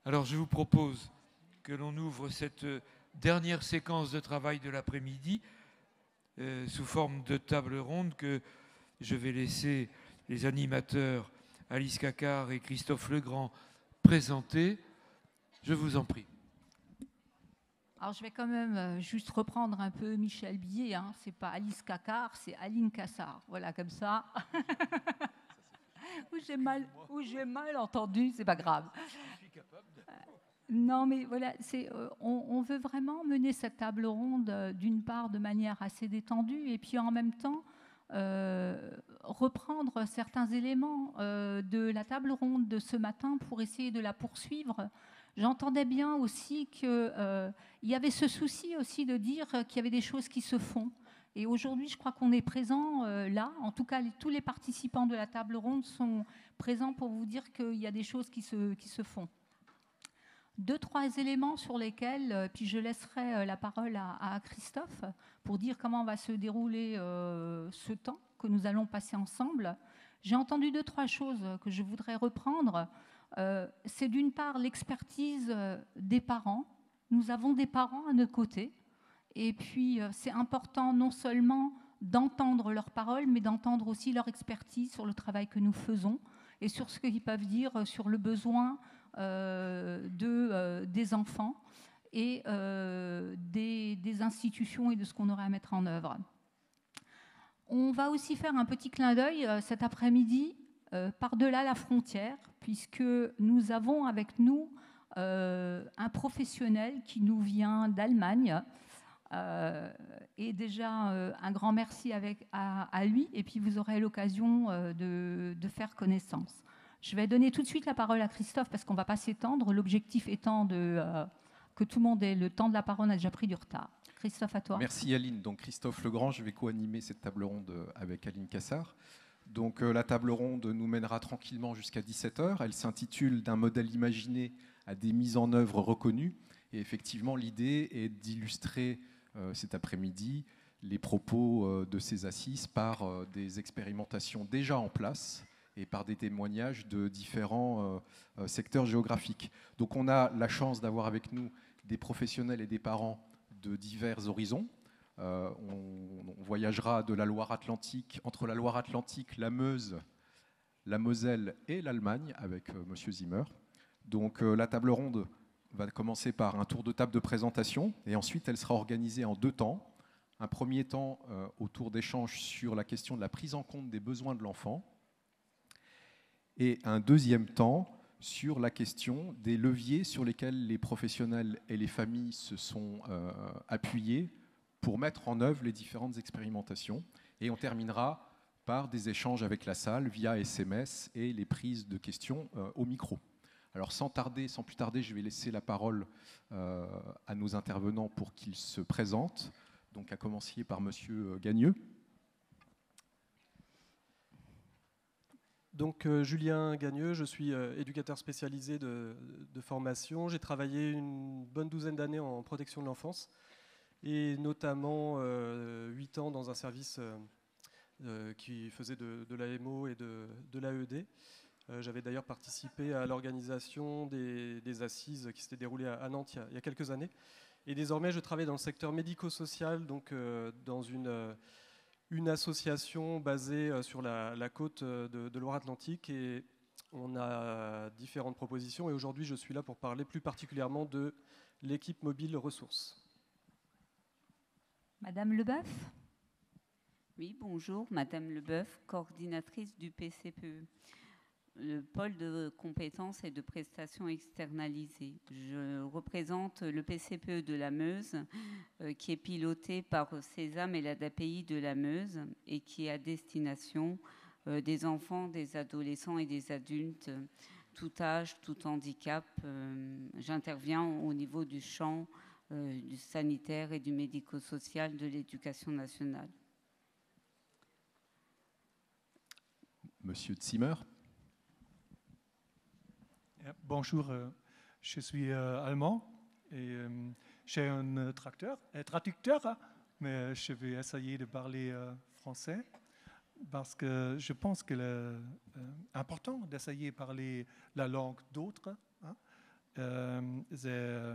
Alors je vous propose que l'on ouvre cette dernière séquence de travail de l'après-midi sous forme de table ronde que je vais laisser les animateurs Alice Cacard et Christophe Legrand présenter. Je vous en prie. Alors je vais quand même juste reprendre un peu Michel Billet, hein. C'est pas Alice Cacard, c'est Aline Cassard. Voilà, comme ça. Où j'ai mal entendu, c'est pas grave. Non, mais voilà, on veut vraiment mener cette table ronde d'une part de manière assez détendue et puis en même temps reprendre certains éléments de la table ronde de ce matin pour essayer de la poursuivre. J'entendais bien aussi qu'il y avait ce souci aussi de dire qu'il y avait des choses qui se font. Et aujourd'hui, je crois qu'on est présent là. En tout cas, tous les participants de la table ronde sont présents pour vous dire qu'il y a des choses qui se font. 2-3 éléments sur lesquels, puis je laisserai la parole à Christophe pour dire comment va se dérouler ce temps que nous allons passer ensemble. J'ai entendu 2-3 choses que je voudrais reprendre. C'est d'une part l'expertise des parents. Nous avons des parents à notre côté. Et puis, c'est important non seulement d'entendre leurs paroles, mais d'entendre aussi leur expertise sur le travail que nous faisons et sur ce qu'ils peuvent dire sur le besoin des enfants et des institutions et de ce qu'on aurait à mettre en œuvre. On va aussi faire un petit clin d'œil cet après-midi par-delà la frontière, puisque nous avons avec nous un professionnel qui nous vient d'Allemagne. Et déjà, un grand merci à lui, et puis vous aurez l'occasion de faire connaissance. Je vais donner tout de suite la parole à Christophe parce qu'on ne va pas s'étendre. L'objectif étant que tout le monde ait le temps de la parole, on a déjà pris du retard. Christophe, à toi. Merci Aline. Donc Christophe Legrand, je vais co-animer cette table ronde avec Aline Cassard. Donc la table ronde nous mènera tranquillement jusqu'à 17h. Elle s'intitule « D'un modèle imaginé à des mises en œuvre reconnues ». Et effectivement, l'idée est d'illustrer cet après-midi les propos de ces assises par des expérimentations déjà en place et par des témoignages de différents secteurs géographiques. Donc on a la chance d'avoir avec nous des professionnels et des parents de divers horizons. On voyagera de la Loire-Atlantique, entre la Loire-Atlantique, la Meuse, la Moselle et l'Allemagne avec Monsieur Zimmer. Donc la table ronde va commencer par un tour de table de présentation et ensuite elle sera organisée en 2 temps. Un premier temps autour d'échanges sur la question de la prise en compte des besoins de l'enfant et un deuxième temps sur la question des leviers sur lesquels les professionnels et les familles se sont appuyés pour mettre en œuvre les différentes expérimentations. Et on terminera par des échanges avec la salle via SMS et les prises de questions au micro. Alors sans plus tarder, je vais laisser la parole à nos intervenants pour qu'ils se présentent. Donc à commencer par Monsieur Gagneux. Donc Julien Gagneux, je suis éducateur spécialisé de formation. J'ai travaillé une bonne douzaine d'années en protection de l'enfance et notamment 8 ans dans un service qui faisait de l'AMO et de l'AED. J'avais d'ailleurs participé à l'organisation des assises qui s'étaient déroulées à Nantes il y a quelques années. Et désormais, je travaille dans le secteur médico-social, donc dans une association basée sur la côte de Loire-Atlantique. Et on a différentes propositions. Et aujourd'hui, je suis là pour parler plus particulièrement de l'équipe mobile ressources. Madame Leboeuf. Oui, bonjour, Madame Leboeuf, coordinatrice du PCPE. Le pôle de compétences et de prestations externalisées. Je représente le PCPE de la Meuse, qui est piloté par Sésame et l'ADAPI de la Meuse et qui est à destination des enfants, des adolescents et des adultes, tout âge, tout handicap. J'interviens au niveau du champ du sanitaire et du médico-social de l'éducation nationale. Monsieur Zimmer. Bonjour, je suis allemand et j'ai un traducteur, mais je vais essayer de parler français parce que je pense qu'il est important d'essayer de parler la langue d'autres. Hein, c'est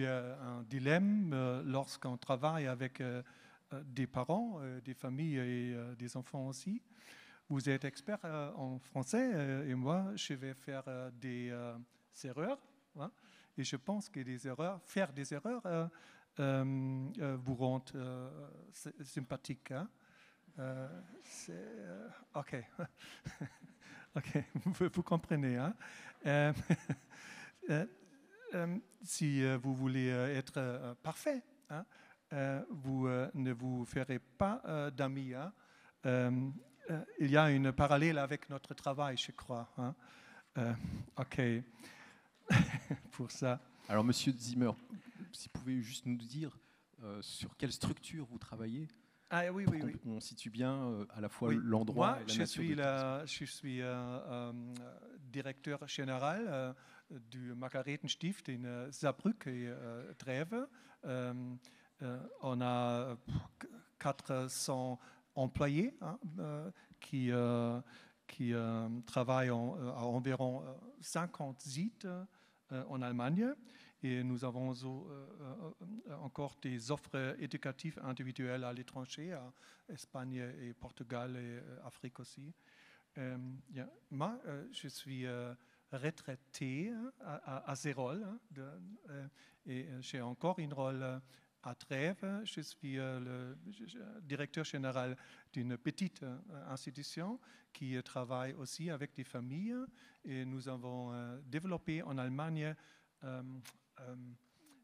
un dilemme lorsqu'on travaille avec des parents, des familles et des enfants aussi. Vous êtes expert en français et moi, je vais faire des erreurs. Hein, et je pense que faire des erreurs vous rend sympathique. Hein. OK. OK, vous comprenez. Hein? Si vous voulez être parfait, hein, vous ne vous ferez pas d'amis. Hein? Il y a une parallèle avec notre travail, je crois. Hein? OK, pour ça. Alors, Monsieur Zimmer, si vous pouvez juste nous dire sur quelle structure vous travaillez. Ah, oui. On situe bien à la fois l'endroit et la nature. Je suis directeur général du Margaretenstift in Saarbrück et Trèves. On a 400 employés qui travaillent à environ 50 sites en Allemagne. Et nous avons encore des offres éducatives individuelles à l'étranger, à Espagne et Portugal et Afrique aussi. Moi, je suis retraité à Zérol et j'ai encore un rôle à Trèves. Je suis le directeur général d'une petite institution qui travaille aussi avec des familles. Et nous avons développé en Allemagne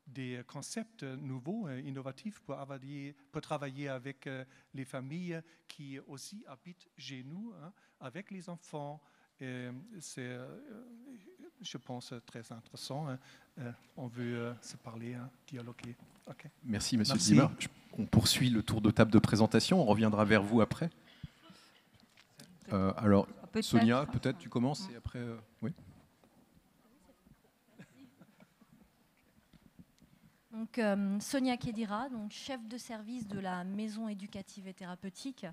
des concepts nouveaux, innovatifs pour travailler avec les familles qui aussi habitent chez nous, hein, avec les enfants. C'est, je pense, très intéressant. Hein. On veut se parler, hein, dialoguer. Okay. Merci, Monsieur Zimmer. On poursuit le tour de table de présentation. On reviendra vers vous après. Alors, Sonia, peut-être tu commences et après... oui. Donc, Sonia Kedira, donc chef de service de la maison éducative et thérapeutique.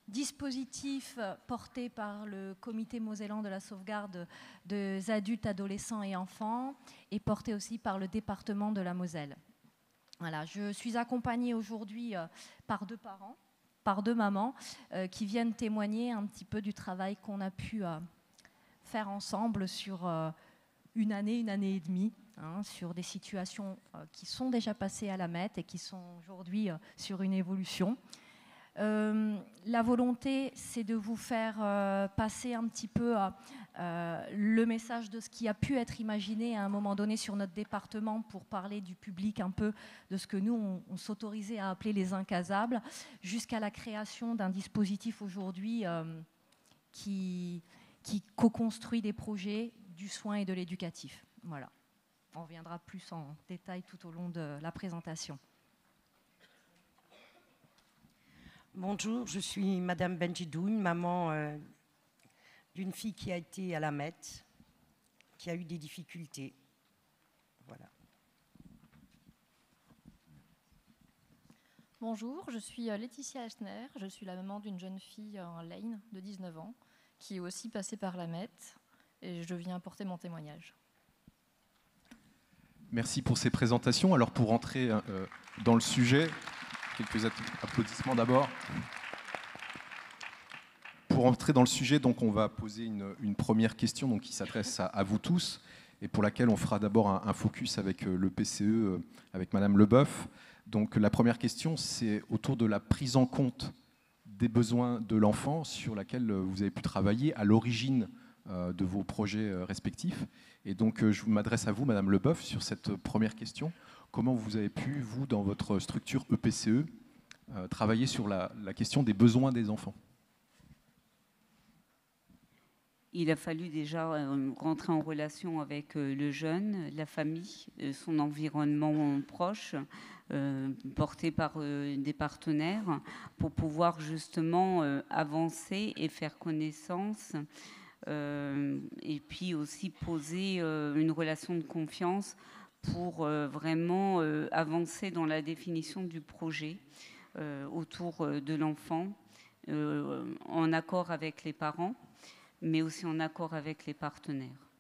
Dispositif porté par le comité mosellan de la sauvegarde des adultes, adolescents et enfants et porté aussi par le département de la Moselle. Voilà, je suis accompagnée aujourd'hui par 2 parents, par 2 mamans qui viennent témoigner un petit peu du travail qu'on a pu faire ensemble sur une année et demie. Hein, sur des situations qui sont déjà passées à la MET et qui sont aujourd'hui sur une évolution. La volonté, c'est de vous faire passer un petit peu le message de ce qui a pu être imaginé à un moment donné sur notre département pour parler du public un peu de ce que nous, on s'autorisait à appeler les incasables, jusqu'à la création d'un dispositif aujourd'hui qui co-construit des projets du soin et de l'éducatif. Voilà. On reviendra plus en détail tout au long de la présentation. Bonjour, je suis Madame Benjidoun, maman d'une fille qui a été à la MET, qui a eu des difficultés. Voilà. Bonjour, je suis Laetitia Eschner, je suis la maman d'une jeune fille en Lane de 19 ans qui est aussi passée par la MET et je viens apporter mon témoignage. Merci pour ces présentations. Alors pour entrer dans le sujet, quelques applaudissements d'abord. Pour entrer dans le sujet, donc, on va poser une première question donc, qui s'adresse à vous tous et pour laquelle on fera d'abord un focus avec le PCE, avec Madame Leboeuf. Donc la première question, c'est autour de la prise en compte des besoins de l'enfant sur laquelle vous avez pu travailler à l'origine de vos projets respectifs. Et donc, je m'adresse à vous, Madame Leboeuf, sur cette première question. Comment vous avez pu, vous, dans votre structure EPCE, travailler sur la question des besoins des enfants ? Il a fallu déjà rentrer en relation avec le jeune, la famille, son environnement proche, porté par des partenaires, pour pouvoir justement avancer et faire connaissance. Et puis aussi poser une relation de confiance pour vraiment avancer dans la définition du projet autour de l'enfant, en accord avec les parents, mais aussi en accord avec les partenaires.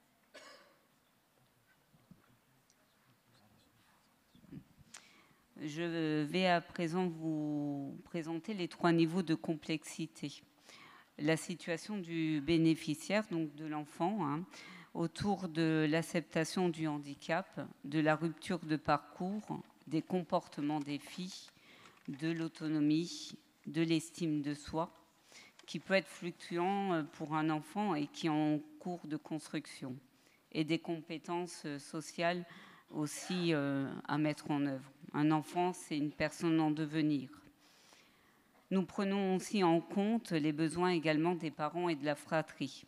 Je vais à présent vous présenter les 3 niveaux de complexité. La situation du bénéficiaire, donc de l'enfant, autour de l'acceptation du handicap, de la rupture de parcours, des comportements des filles, de l'autonomie, de l'estime de soi, qui peut être fluctuant pour un enfant et qui est en cours de construction, et des compétences sociales aussi à mettre en œuvre. Un enfant, c'est une personne en devenir. Nous prenons aussi en compte les besoins également des parents et de la fratrie.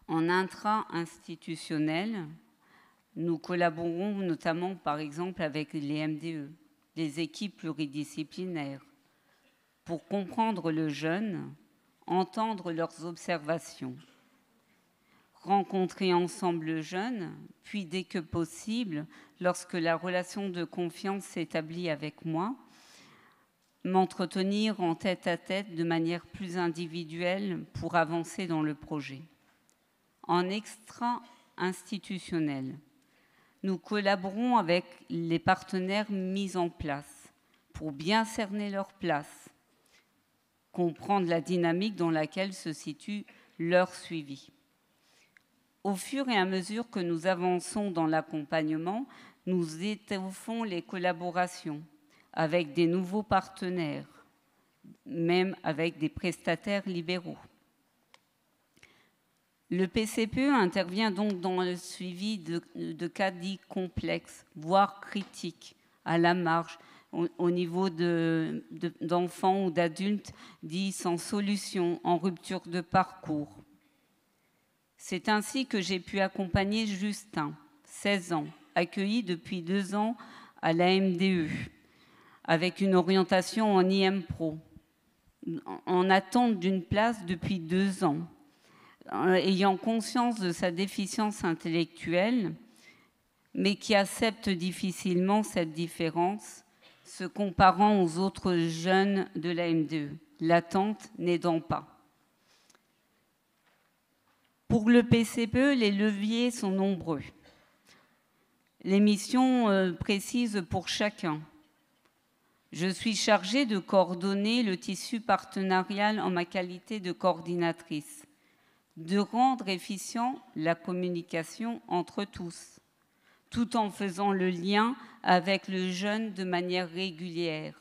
En intra-institutionnel, nous collaborons notamment, par exemple, avec les MDE, les équipes pluridisciplinaires, pour comprendre le jeune, entendre leurs observations, rencontrer ensemble le jeune, puis dès que possible, lorsque la relation de confiance s'établit avec moi, m'entretenir en tête-à-tête de manière plus individuelle pour avancer dans le projet. En extra-institutionnel, nous collaborons avec les partenaires mis en place pour bien cerner leur place, comprendre la dynamique dans laquelle se situe leur suivi. Au fur et à mesure que nous avançons dans l'accompagnement, nous étoffons les collaborations avec des nouveaux partenaires, même avec des prestataires libéraux. Le PCPE intervient donc dans le suivi de cas dits complexes, voire critiques, à la marge, au niveau d'enfants ou d'adultes dits sans solution, en rupture de parcours. C'est ainsi que j'ai pu accompagner Justin, 16 ans, accueilli depuis 2 ans à la MDE, avec une orientation en IM-Pro, en attente d'une place depuis 2 ans, ayant conscience de sa déficience intellectuelle, mais qui accepte difficilement cette différence, se comparant aux autres jeunes de la MDE, l'attente n'aidant pas. Pour le PCPE, les leviers sont nombreux. Les missions précises pour chacun. Je suis chargée de coordonner le tissu partenarial en ma qualité de coordinatrice, de rendre efficient la communication entre tous, tout en faisant le lien avec le jeune de manière régulière.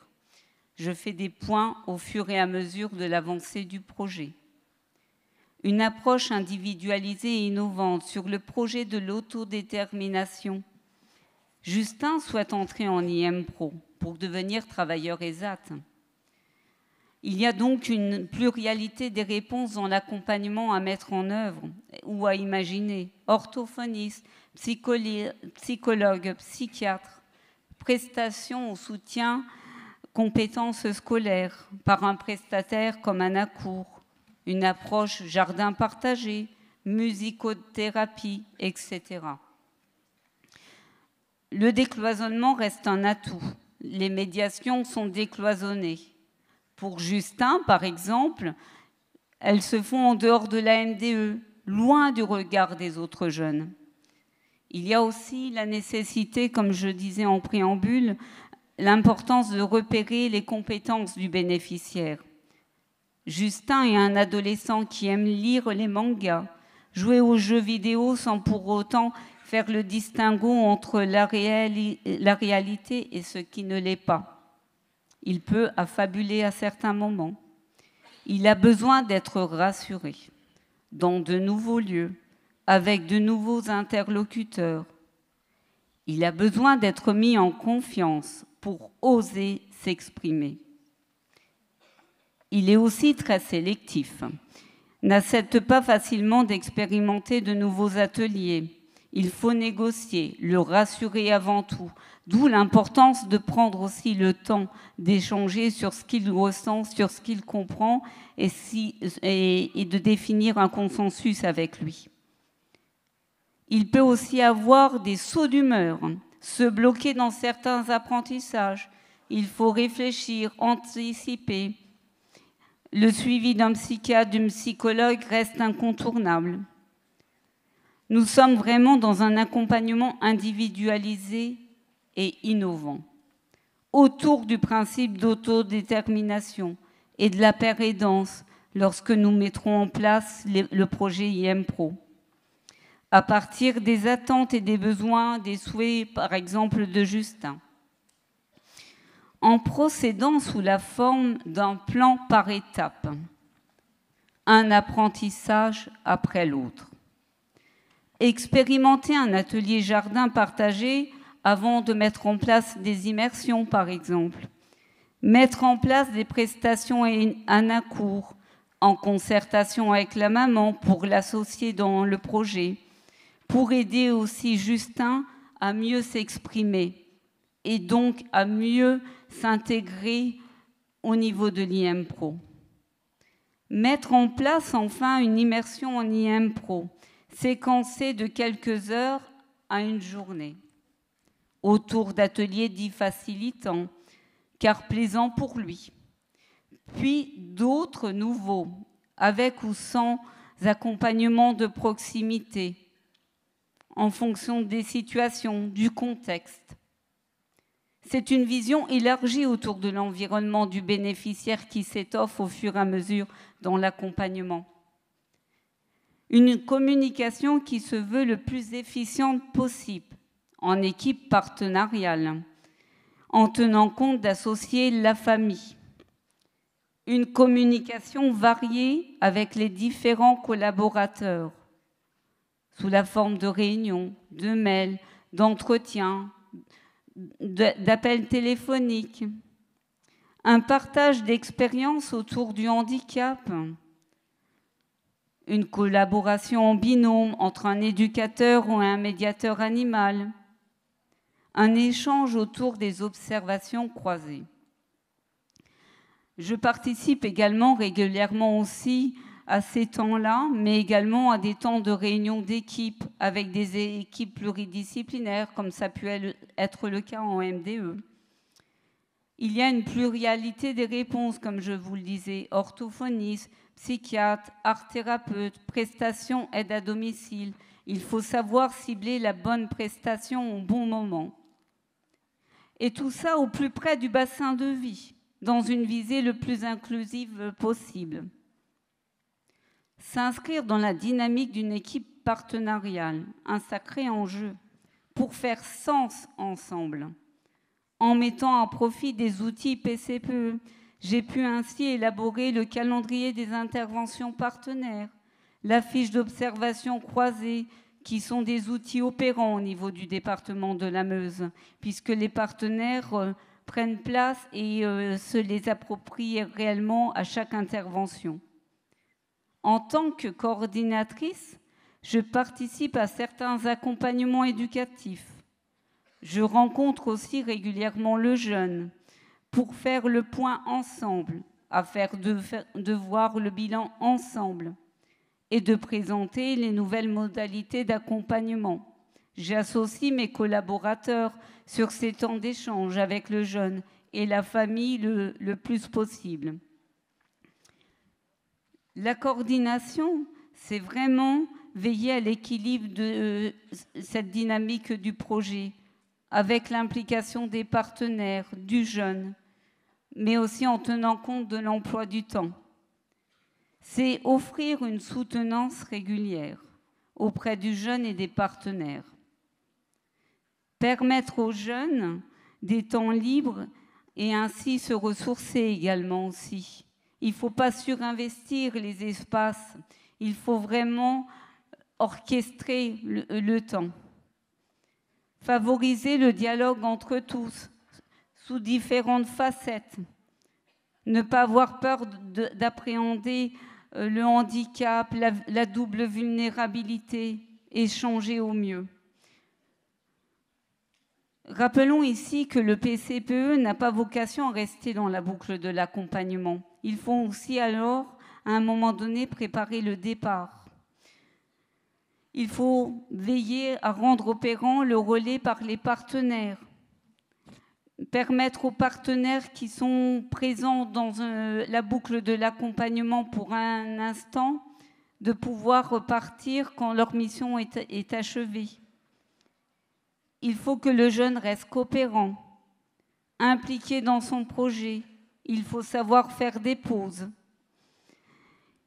Je fais des points au fur et à mesure de l'avancée du projet. Une approche individualisée et innovante sur le projet de l'autodétermination. Justin souhaite entrer en IM-Pro pour devenir travailleur ESAT. Il y a donc une pluralité des réponses dans l'accompagnement à mettre en œuvre ou à imaginer. Orthophoniste, psychologue, psychiatre, prestations au soutien, compétences scolaires par un prestataire comme Anacourt, une approche jardin partagé, musicothérapie, etc. Le décloisonnement reste un atout. Les médiations sont décloisonnées. Pour Justin, par exemple, elles se font en dehors de la MDE, loin du regard des autres jeunes. Il y a aussi la nécessité, comme je disais en préambule, l'importance de repérer les compétences du bénéficiaire. Justin est un adolescent qui aime lire les mangas, jouer aux jeux vidéo sans pour autant faire le distinguo entre la réalité et ce qui ne l'est pas. Il peut affabuler à certains moments. Il a besoin d'être rassuré dans de nouveaux lieux, avec de nouveaux interlocuteurs. Il a besoin d'être mis en confiance pour oser s'exprimer. Il est aussi très sélectif, n'accepte pas facilement d'expérimenter de nouveaux ateliers. Il faut négocier, le rassurer avant tout, d'où l'importance de prendre aussi le temps d'échanger sur ce qu'il ressent, sur ce qu'il comprend et de définir un consensus avec lui. Il peut aussi avoir des sauts d'humeur, se bloquer dans certains apprentissages. Il faut réfléchir, anticiper. Le suivi d'un psychiatre, d'une psychologue reste incontournable. Nous sommes vraiment dans un accompagnement individualisé et innovant. autour du principe d'autodétermination et de la paire aidance lorsque nous mettrons en place le projet IM-Pro. À partir des attentes et des besoins, des souhaits, par exemple, de Justin. En procédant sous la forme d'un plan par étapes, un apprentissage après l'autre. Expérimenter un atelier jardin partagé avant de mettre en place des immersions, par exemple. Mettre en place des prestations à Nacourt, en concertation avec la maman pour l'associer dans le projet, pour aider aussi Justin à mieux s'exprimer et donc à mieux s'intégrer au niveau de l'IM-Pro. Mettre en place enfin une immersion en IM-Pro, séquencée de quelques heures à une journée, autour d'ateliers dits facilitants, car plaisants pour lui. Puis d'autres nouveaux, avec ou sans accompagnement de proximité, en fonction des situations, du contexte. C'est une vision élargie autour de l'environnement du bénéficiaire qui s'étoffe au fur et à mesure dans l'accompagnement. Une communication qui se veut le plus efficiente possible, en équipe partenariale, en tenant compte d'associer la famille. Une communication variée avec les différents collaborateurs, sous la forme de réunions, de mails, d'entretiens, d'appels téléphoniques. Un partage d'expériences autour du handicap. Une collaboration en binôme entre un éducateur ou un médiateur animal. Un échange autour des observations croisées. Je participe également régulièrement aussi à ces temps-là, mais également à des temps de réunion d'équipe avec des équipes pluridisciplinaires, comme ça peut être le cas en MDE. Il y a une pluralité des réponses, comme je vous le disais, orthophoniste, psychiatre, art-thérapeute, prestation, aide à domicile. Il faut savoir cibler la bonne prestation au bon moment. Et tout ça au plus près du bassin de vie, dans une visée le plus inclusive possible. S'inscrire dans la dynamique d'une équipe partenariale, un sacré enjeu, pour faire sens ensemble. En mettant à profit des outils PCPE, j'ai pu ainsi élaborer le calendrier des interventions partenaires, la fiche d'observation croisée, qui sont des outils opérants au niveau du département de la Meuse, puisque les partenaires prennent place et se les approprient réellement à chaque intervention. En tant que coordinatrice, je participe à certains accompagnements éducatifs. Je rencontre aussi régulièrement le jeune pour faire le point ensemble, de voir le bilan ensemble et de présenter les nouvelles modalités d'accompagnement. J'associe mes collaborateurs sur ces temps d'échange avec le jeune et la famille le plus possible. La coordination, c'est vraiment veiller à l'équilibre de cette dynamique du projet, avec l'implication des partenaires, du jeune, mais aussi en tenant compte de l'emploi du temps. C'est offrir une soutenance régulière auprès du jeune et des partenaires. Permettre aux jeunes des temps libres et ainsi se ressourcer également aussi. Il ne faut pas surinvestir les espaces, il faut vraiment orchestrer le temps. Favoriser le dialogue entre tous, sous différentes facettes. Ne pas avoir peur d'appréhender le handicap, la double vulnérabilité, échanger au mieux. Rappelons ici que le PCPE n'a pas vocation à rester dans la boucle de l'accompagnement. Il faut aussi alors, à un moment donné, préparer le départ. Il faut veiller à rendre opérant le relais par les partenaires. Permettre aux partenaires qui sont présents dans la boucle de l'accompagnement pour un instant de pouvoir repartir quand leur mission est achevée. Il faut que le jeune reste coopérant, impliqué dans son projet. Il faut savoir faire des pauses.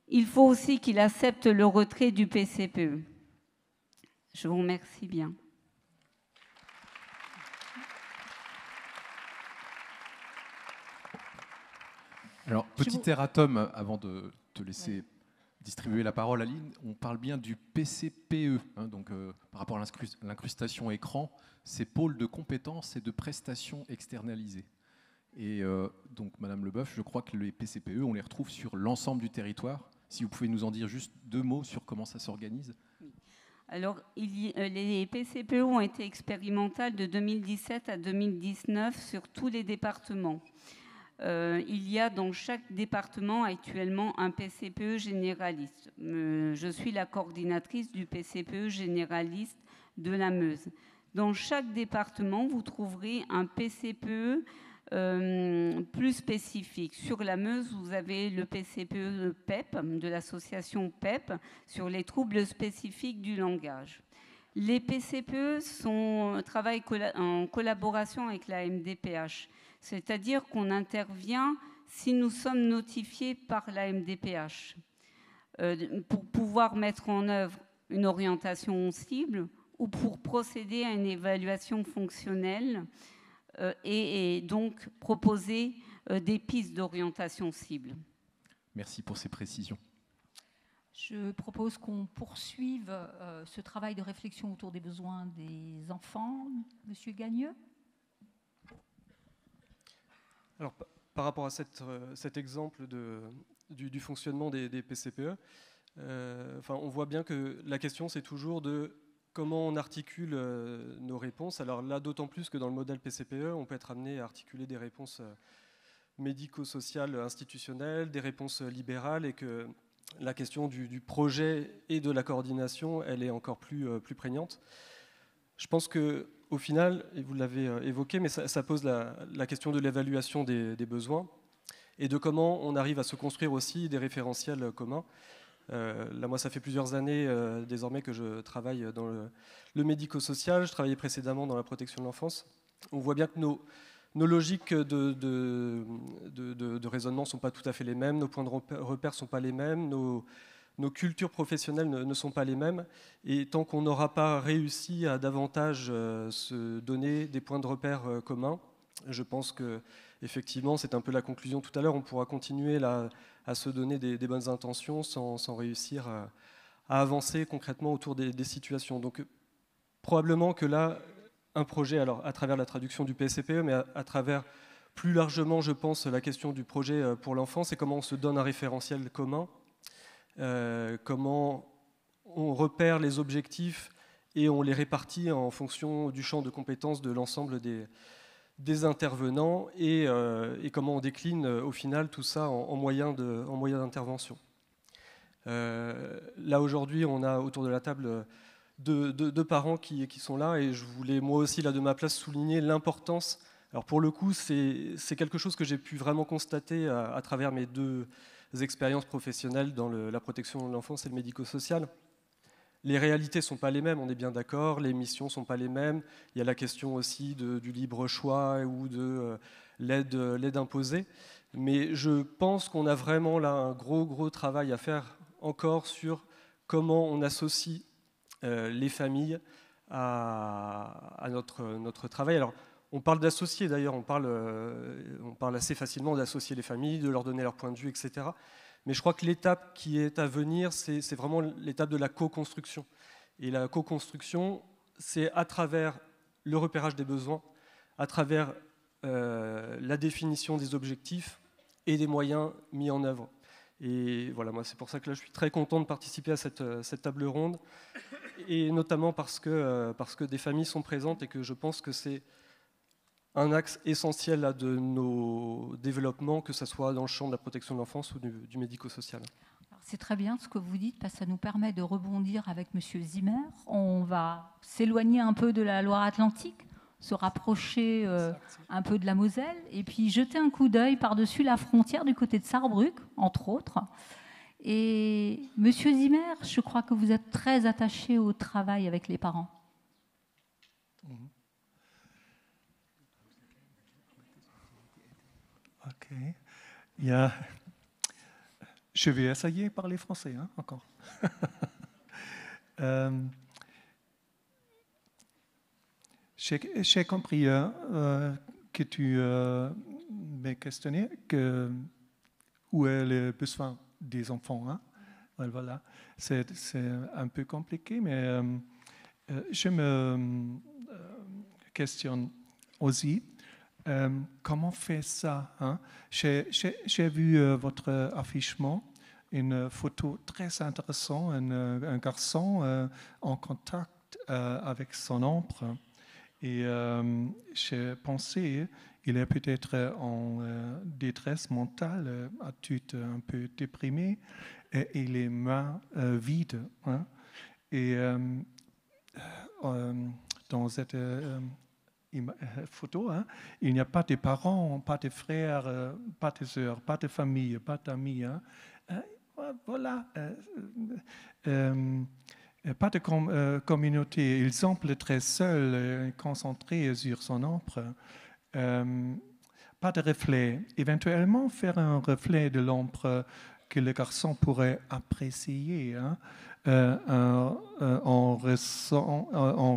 Il faut aussi qu'il accepte le retrait du PCPE. Je vous remercie bien. Alors, petit erratum avant de te laisser distribuer la parole, Aline. On parle bien du PCPE, hein, donc par rapport à l'incrustation écran, c'est pôle de compétences et de prestations externalisées. Et donc, Madame Leboeuf, je crois que les PCPE, on les retrouve sur l'ensemble du territoire. Si vous pouvez nous en dire juste 2 mots sur comment ça s'organise. Alors, les PCPE ont été expérimentales de 2017 à 2019 sur tous les départements. Il y a dans chaque département actuellement un PCPE généraliste. Je suis la coordinatrice du PCPE généraliste de la Meuse. Dans chaque département, vous trouverez un PCPE plus spécifique. Sur la Meuse, vous avez le PCPE PEP, de l'association PEP, sur les troubles spécifiques du langage. Les PCPE travaillent en collaboration avec la MDPH, c'est-à-dire qu'on intervient si nous sommes notifiés par la MDPH pour pouvoir mettre en œuvre une orientation cible ou pour procéder à une évaluation fonctionnelle et donc proposer des pistes d'orientation cible. Merci pour ces précisions. Je propose qu'on poursuive ce travail de réflexion autour des besoins des enfants. Monsieur Gagneux. Alors, par rapport à cet exemple du fonctionnement des PCPE, on voit bien que la question, c'est toujours de comment on articule nos réponses. Alors là, d'autant plus que dans le modèle PCPE, on peut être amené à articuler des réponses médico-sociales institutionnelles, des réponses libérales, et que la question du projet et de la coordination, elle est encore plus prégnante. Je pense qu'au final, et vous l'avez évoqué, mais ça pose la question de l'évaluation des besoins et de comment on arrive à se construire aussi des référentiels communs. Là, moi, ça fait plusieurs années désormais que je travaille dans le médico-social. Je travaillais précédemment dans la protection de l'enfance. On voit bien que nos logiques de raisonnement ne sont pas tout à fait les mêmes, nos points de repère ne sont pas les mêmes, nos cultures professionnelles ne sont pas les mêmes. Et tant qu'on n'aura pas réussi à davantage se donner des points de repère communs, je pense qu'effectivement, c'est un peu la conclusion tout à l'heure, on pourra continuer à se donner des bonnes intentions sans réussir à avancer concrètement autour des situations. Donc probablement que là, un projet, alors à travers la traduction du PCPE, mais à travers plus largement, je pense, la question du projet pour l'enfant, c'est comment on se donne un référentiel commun, comment on repère les objectifs et on les répartit en fonction du champ de compétences de l'ensemble des intervenants et comment on décline au final tout ça en moyens d'intervention. Là aujourd'hui, on a autour de la table deux parents qui sont là, et je voulais moi aussi là de ma place souligner l'importance. Alors pour le coup, c'est quelque chose que j'ai pu vraiment constater à travers mes 2 expériences professionnelles dans la protection de l'enfance et le médico-social. Les réalités ne sont pas les mêmes, on est bien d'accord, les missions ne sont pas les mêmes. Il y a la question aussi du libre choix ou de l'aide imposée. Mais je pense qu'on a vraiment là un gros travail à faire encore sur comment on associe les familles à notre travail. Alors, on parle d'associer d'ailleurs, on parle assez facilement d'associer les familles, de leur donner leur point de vue, etc. Mais je crois que l'étape qui est à venir, c'est vraiment l'étape de la co-construction. Et la co-construction, c'est à travers le repérage des besoins, à travers la définition des objectifs et des moyens mis en œuvre. Et voilà, moi c'est pour ça que là je suis très content de participer à cette table ronde, et notamment parce que des familles sont présentes et que je pense que c'est un axe essentiel là, de nos développements, que ce soit dans le champ de la protection de l'enfance ou du médico-social. C'est très bien ce que vous dites, parce que ça nous permet de rebondir avec M. Zimmer. On va s'éloigner un peu de la Loire-Atlantique, se rapprocher un peu de la Moselle, et puis jeter un coup d'œil par-dessus la frontière du côté de Sarrebruck, entre autres. Et M. Zimmer, je crois que vous êtes très attaché au travail avec les parents. Ok. Il y a... Je vais essayer de parler français, hein, encore. J'ai compris que tu m'as questionné où est le besoin des enfants. Hein? Voilà. C'est un peu compliqué, mais je me questionne aussi comment faire ça. Hein? J'ai vu votre affichement, une photo très intéressante, un garçon en contact avec son ombre. Et j'ai pensé, il est peut-être en détresse mentale, attitude un peu déprimée, et les mains vides. Hein. Et dans cette photo, hein, il n'y a pas de parents, pas de frères, pas de sœurs, pas de famille, pas d'amis. Hein. Voilà. Pas de communauté. Il semble très seul, concentré sur son ombre. Pas de reflet. Éventuellement, faire un reflet de l'ombre que le garçon pourrait apprécier. Hein. On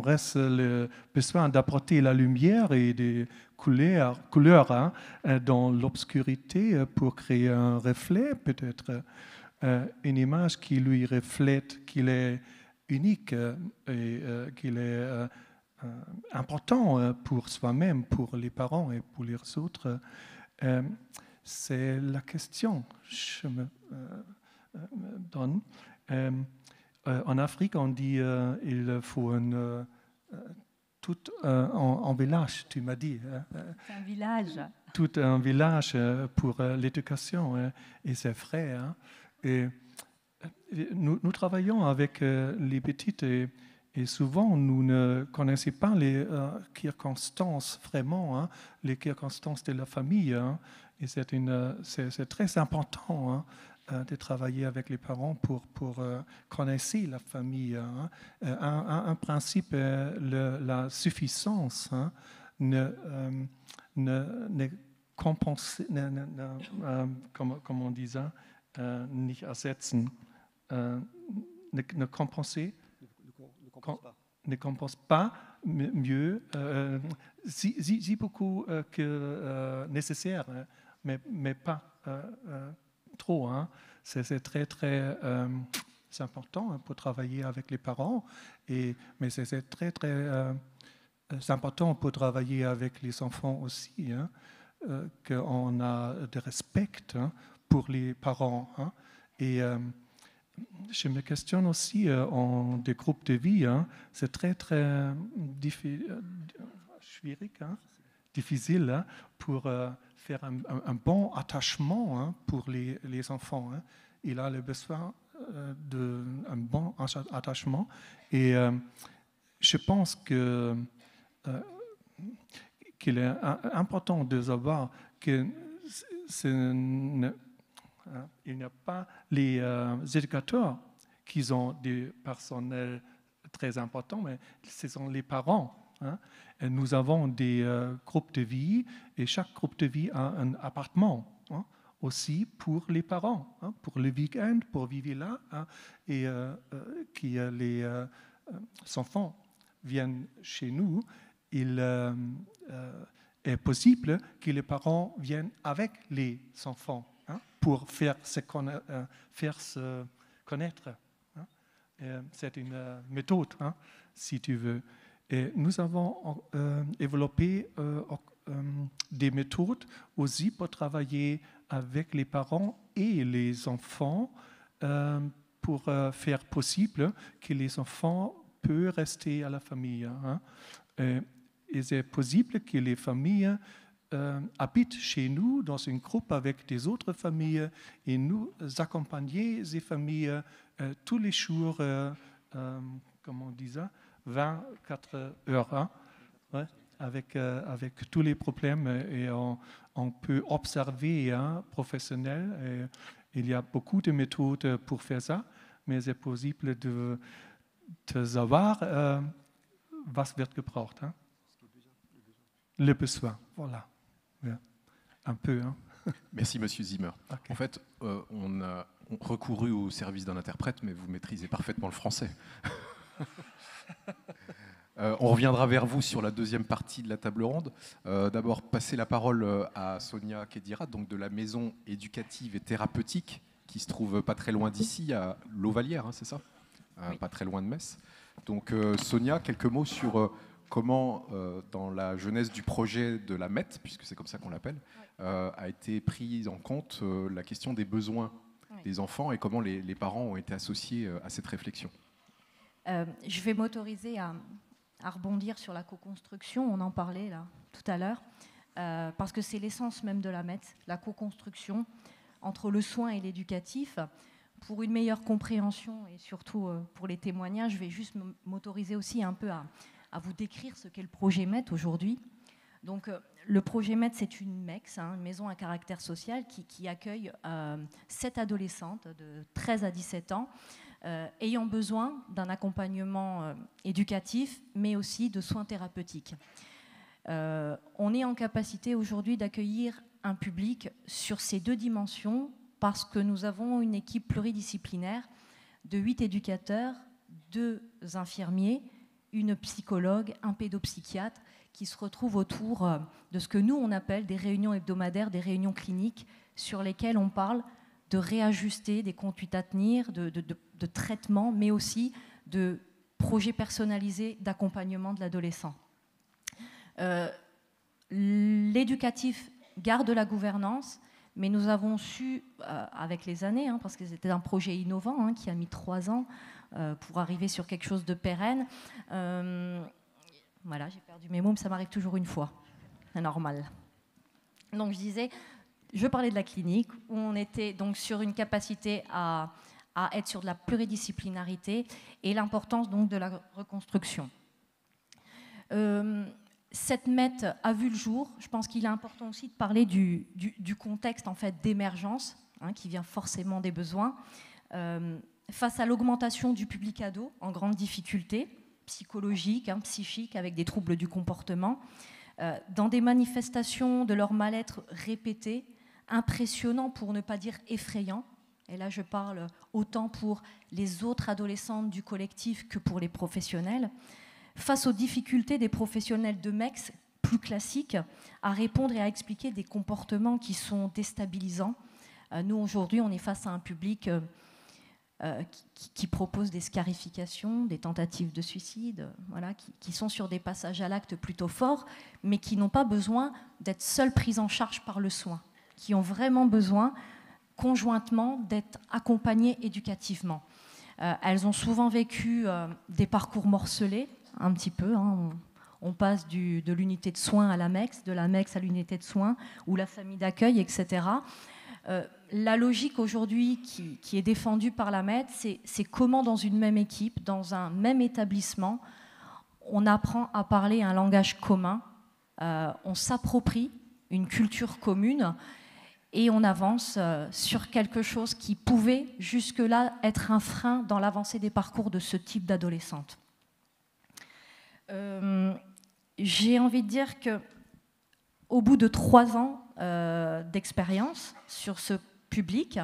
reste le besoin d'apporter la lumière et des couleurs hein, dans l'obscurité pour créer un reflet, peut-être une image qui lui reflète qu'il est unique et qu'il est important pour soi-même, pour les parents et pour les autres. C'est la question que je me donne. En Afrique, on dit il faut tout un village, tu m'as dit. C'est un village. Tout un village pour l'éducation, et c'est vrai. Hein. Et nous travaillons avec les petites et souvent nous ne connaissons pas les circonstances vraiment, hein, les circonstances de la famille. Hein, et c'est très important hein, de travailler avec les parents pour connaître la famille. Hein. Un principe, la suffisance, hein, ne compense, comment on dit ça, nicht ersetzen. Ne compense pas mieux, si beaucoup que nécessaire, mais pas trop. Hein. C'est très, très important hein, pour travailler avec les parents, mais c'est très, très important pour travailler avec les enfants aussi, hein, qu'on a de respect hein, pour les parents. Hein. Et je me questionne aussi en des groupes de vie. Hein, c'est très, très difficile hein, pour faire un bon attachement hein, pour les enfants. Hein. Il a le besoin d'un bon attachement. Et je pense qu'il est important de savoir que il n'y a pas les éducateurs qui ont des personnels très importants, mais ce sont les parents. Hein. Et nous avons des groupes de vie et chaque groupe de vie a un appartement hein, aussi pour les parents, hein, pour le week-end, pour vivre là, hein, et que les enfants viennent chez nous. Il est possible que les parents viennent avec les enfants. Hein, pour faire se connaître. Hein. C'est une méthode, hein, si tu veux. Et nous avons développé des méthodes aussi pour travailler avec les parents et les enfants pour faire possible que les enfants peuvent rester à la famille. Hein. Et c'est possible que les familles habitent chez nous dans un groupe avec des autres familles et nous accompagner ces familles tous les jours, comment on dit ça, 24 heures, hein, ouais, avec tous les problèmes et on peut observer hein, professionnel. Et il y a beaucoup de méthodes pour faire ça, mais c'est possible de savoir was wird gebraucht. Hein. Le besoin, voilà. Ja, un peu. Hein. Merci, Monsieur Zimmer. Ok. En fait, on a recouru au service d'un interprète, mais vous maîtrisez parfaitement le français. On reviendra vers vous sur la deuxième partie de la table ronde. D'abord, passer la parole à Sonia Khedirat, donc de la maison éducative et thérapeutique, qui se trouve pas très loin d'ici, à l'Ovalière, hein, c'est ça? Oui. Pas très loin de Metz. Donc, Sonia, quelques mots sur comment, dans la jeunesse du projet de la MET, puisque c'est comme ça qu'on l'appelle, a été prise en compte la question des besoins des enfants et comment les parents ont été associés à cette réflexion. Je vais m'autoriser à rebondir sur la co-construction, on en parlait là tout à l'heure, parce que c'est l'essence même de la MET, la co-construction entre le soin et l'éducatif. Pour une meilleure compréhension et surtout pour les témoignages, je vais juste m'autoriser aussi un peu à vous décrire ce qu'est le projet MET aujourd'hui. Donc, le projet MET, c'est une MEX, une maison à caractère social, qui accueille 7 adolescentes de 13 à 17 ans, ayant besoin d'un accompagnement éducatif, mais aussi de soins thérapeutiques. On est en capacité aujourd'hui d'accueillir un public sur ces 2 dimensions parce que nous avons une équipe pluridisciplinaire de 8 éducateurs, 2 infirmiers, une psychologue, un pédopsychiatre qui se retrouvent autour de ce que nous, on appelle des réunions hebdomadaires, des réunions cliniques sur lesquelles on parle de réajuster des conduites à tenir, de traitement, mais aussi de projets personnalisés d'accompagnement de l'adolescent. L'éducatif garde la gouvernance, mais nous avons su, avec les années, parce que c'était un projet innovant qui a mis 3 ans pour arriver sur quelque chose de pérenne. Voilà, j'ai perdu mes mots, mais ça m'arrive toujours une fois. C'est normal. Donc je disais, je parlais de la clinique, où on était donc sur une capacité à être sur de la pluridisciplinarité et l'importance donc de la reconstruction. Cette MET a vu le jour. Je pense qu'il est important aussi de parler du contexte en fait, d'émergence, qui vient forcément des besoins. Face à l'augmentation du public ado en grande difficulté, psychologique, psychique, avec des troubles du comportement, dans des manifestations de leur mal-être répétées, impressionnant pour ne pas dire effrayant. Et là, je parle autant pour les autres adolescentes du collectif que pour les professionnels. Face aux difficultés des professionnels de MEX plus classiques à répondre et à expliquer des comportements qui sont déstabilisants. Nous, aujourd'hui, on est face à un public qui propose des scarifications, des tentatives de suicide, voilà, qui sont sur des passages à l'acte plutôt forts, mais qui n'ont pas besoin d'être seuls pris en charge par le soin, qui ont vraiment besoin conjointement d'être accompagnées éducativement. Elles ont souvent vécu des parcours morcelés, un petit peu. On passe de l'unité de soins à la MEX, de la MEX à l'unité de soins, ou la famille d'accueil, etc. La logique aujourd'hui qui est défendue par la MET, c'est comment dans une même équipe, dans un même établissement, on apprend à parler un langage commun, on s'approprie une culture commune et on avance sur quelque chose qui pouvait jusque-là être un frein dans l'avancée des parcours de ce type d'adolescente. J'ai envie de dire qu'au bout de 3 ans d'expérience sur ce public,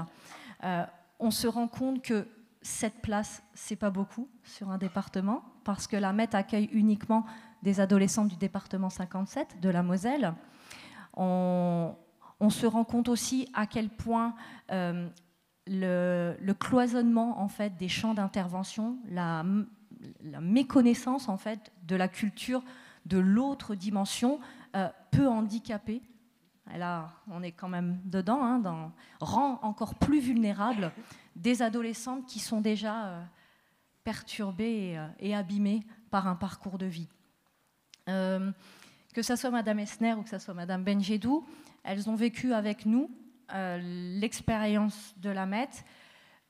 on se rend compte que 7 places, c'est pas beaucoup sur un département, parce que la MET accueille uniquement des adolescents du département 57 de la Moselle. On se rend compte aussi à quel point le cloisonnement en fait, des champs d'intervention, la méconnaissance en fait, de la culture de l'autre dimension peut handicaper. Et là, on est quand même dedans, rend encore plus vulnérables des adolescentes qui sont déjà perturbées et abîmées par un parcours de vie. Que ce soit Madame Esner ou que ce soit Madame Benjedou, elles ont vécu avec nous l'expérience de la MET.